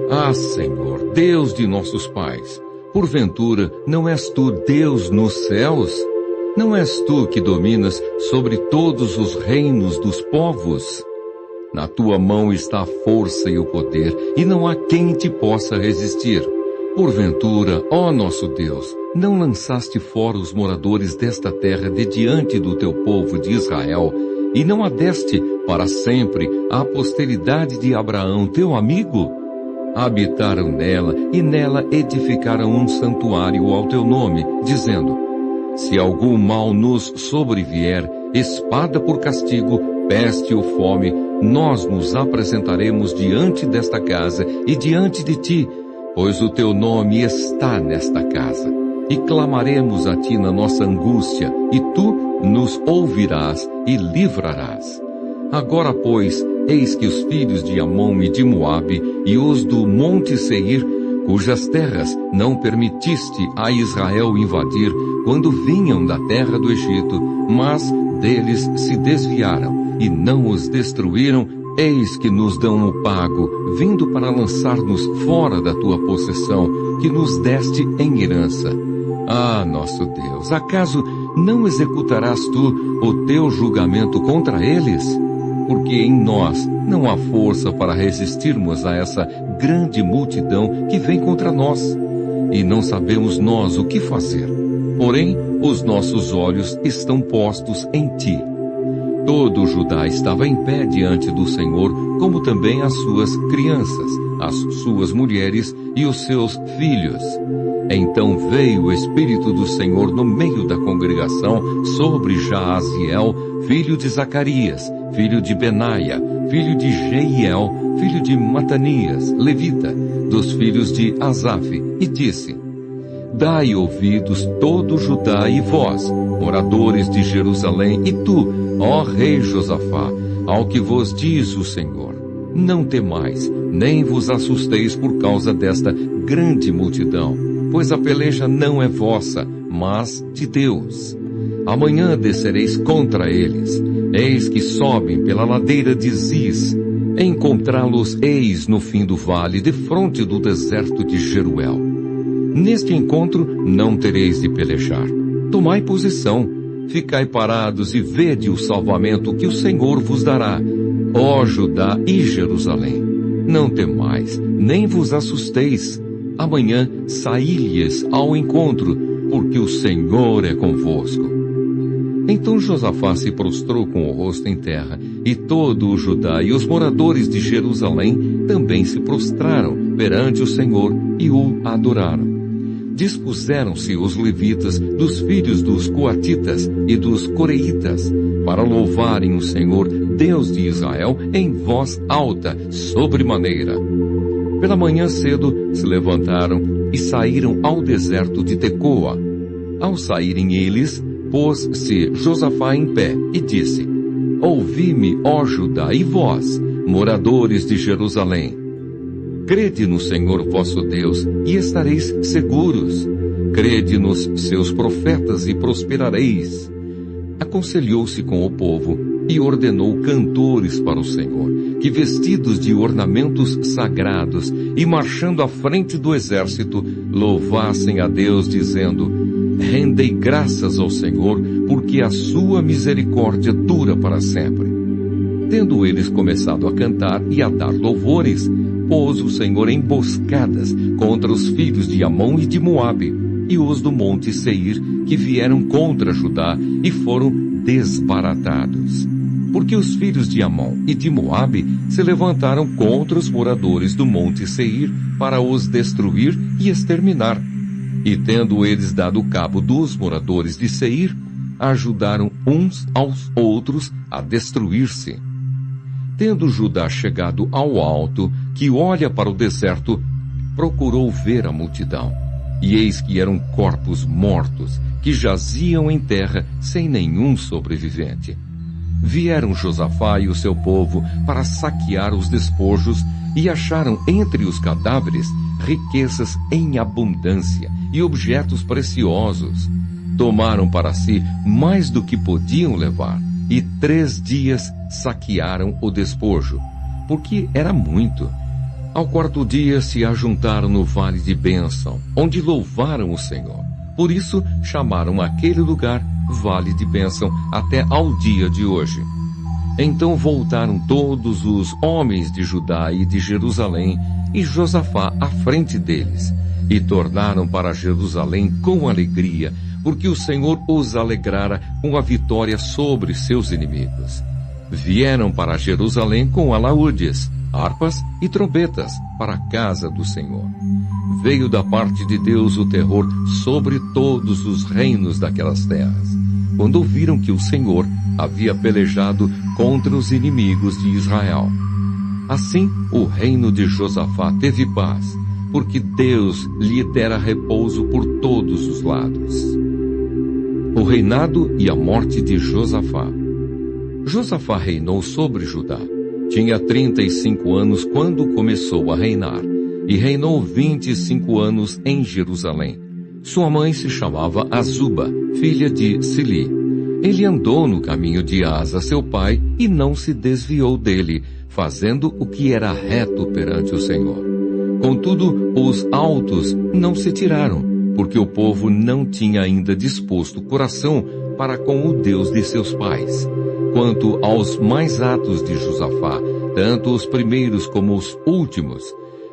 ah, Senhor, Deus de nossos pais, porventura não és tu Deus nos céus? Não és tu que dominas sobre todos os reinos dos povos? Na tua mão está a força e o poder, e não há quem te possa resistir. Porventura, ó nosso Deus, não lançaste fora os moradores desta terra de diante do teu povo de Israel, e não a deste para sempre à posteridade de Abraão, teu amigo? Habitaram nela, e nela edificaram um santuário ao teu nome, dizendo: se algum mal nos sobrevier, espada por castigo, peste ou fome, nós nos apresentaremos diante desta casa e diante de ti, pois o teu nome está nesta casa. E clamaremos a ti na nossa angústia, e tu nos ouvirás e livrarás. Agora, pois, eis que os filhos de Amon e de Moabe e os do monte Seir, cujas terras não permitiste a Israel invadir quando vinham da terra do Egito, mas deles se desviaram e não os destruíram, eis que nos dão o pago, vindo para lançar-nos fora da tua possessão, que nos deste em herança. Ah, nosso Deus, acaso não executarás tu o teu julgamento contra eles? Porque em nós não há força para resistirmos a essa grande multidão que vem contra nós. E não sabemos nós o que fazer. Porém, os nossos olhos estão postos em ti. Todo Judá estava em pé diante do Senhor, como também as suas crianças, as suas mulheres e os seus filhos. Então veio o Espírito do Senhor no meio da congregação sobre Jaaziel, filho de Zacarias, filho de Benaia, filho de Jeiel, filho de Matanias, levita, dos filhos de Asaf, e disse: Dai ouvidos todo Judá e vós, moradores de Jerusalém, e tu, ó rei Josafá, ao que vos diz o Senhor. Não temais, nem vos assusteis por causa desta grande multidão, pois a peleja não é vossa, mas de Deus. Amanhã descereis contra eles. Eis que sobem pela ladeira de Ziz. Encontrá-los eis no fim do vale, defronte do deserto de Jeruel. Neste encontro não tereis de pelejar. Tomai posição, ficai parados e vede o salvamento que o Senhor vos dará, ó Judá e Jerusalém. Não temais, nem vos assusteis. Amanhã saí-lhes ao encontro, porque o Senhor é convosco. Então Josafá se prostrou com o rosto em terra, e todo o Judá e os moradores de Jerusalém também se prostraram perante o Senhor e o adoraram. Dispuseram-se os levitas dos filhos dos coatitas e dos coreitas para louvarem o Senhor, Deus de Israel, em voz alta, sobremaneira. Pela manhã cedo se levantaram e saíram ao deserto de Tecoa. Ao saírem eles, pôs-se Josafá em pé e disse: Ouvi-me, ó Judá, e vós, moradores de Jerusalém. Crede no Senhor vosso Deus e estareis seguros. Crede nos seus profetas e prosperareis. Aconselhou-se com o povo e ordenou cantores para o Senhor, que vestidos de ornamentos sagrados e marchando à frente do exército, louvassem a Deus, dizendo: Rendei graças ao Senhor, porque a sua misericórdia dura para sempre. Tendo eles começado a cantar e a dar louvores, pôs o Senhor emboscadas contra os filhos de Amon e de Moabe, e os do monte Seir, que vieram contra Judá e foram desbaratados. Porque os filhos de Amon e de Moabe se levantaram contra os moradores do monte Seir para os destruir e exterminar. E tendo eles dado cabo dos moradores de Seir, ajudaram uns aos outros a destruir-se. Tendo Judá chegado ao alto, que olha para o deserto, procurou ver a multidão. E eis que eram corpos mortos, que jaziam em terra sem nenhum sobrevivente. Vieram Josafá e o seu povo para saquear os despojos e acharam entre os cadáveres riquezas em abundância e objetos preciosos. Tomaram para si mais do que podiam levar e 3 dias saquearam o despojo, porque era muito. Ao 4º dia se ajuntaram no vale de Bênção, onde louvaram o Senhor. Por isso chamaram aquele lugar Vale de Bênção até ao dia de hoje. Então voltaram todos os homens de Judá e de Jerusalém, e Josafá à frente deles, e tornaram para Jerusalém com alegria, porque o Senhor os alegrara com a vitória sobre seus inimigos. Vieram para Jerusalém com alaúdes, harpas e trombetas para a casa do Senhor. Veio da parte de Deus o terror sobre todos os reinos daquelas terras, quando ouviram que o Senhor havia pelejado contra os inimigos de Israel. Assim, o reino de Josafá teve paz, porque Deus lhe dera repouso por todos os lados. O reinado e a morte de Josafá. Josafá reinou sobre Judá. Tinha 35 anos quando começou a reinar, e reinou 25 anos em Jerusalém. Sua mãe se chamava Azuba, filha de Sili. Ele andou no caminho de Asa, seu pai, e não se desviou dele, fazendo o que era reto perante o Senhor. Contudo, os altos não se tiraram, porque o povo não tinha ainda disposto o coração para com o Deus de seus pais. Quanto aos mais atos de Josafá, tanto os primeiros como os últimos,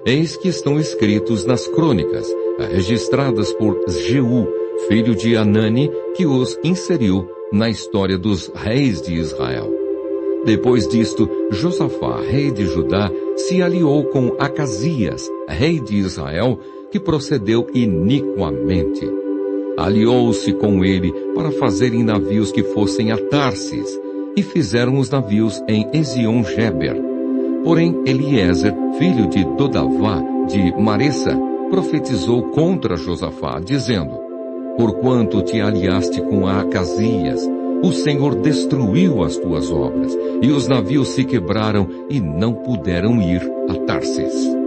eis que estão escritos nas crônicas, registradas por Jeú, filho de Anani, que os inseriu na história dos reis de Israel. Depois disto, Josafá, rei de Judá, se aliou com Acasias, rei de Israel, que procedeu iniquamente. Aliou-se com ele para fazerem navios que fossem a Tarsis, e fizeram os navios em Ezion-Geber. Porém, Eliezer, filho de Dodavá, de Maressa, profetizou contra Josafá, dizendo: Porquanto te aliaste com Acasias, o Senhor destruiu as tuas obras, e os navios se quebraram e não puderam ir a Tarsis.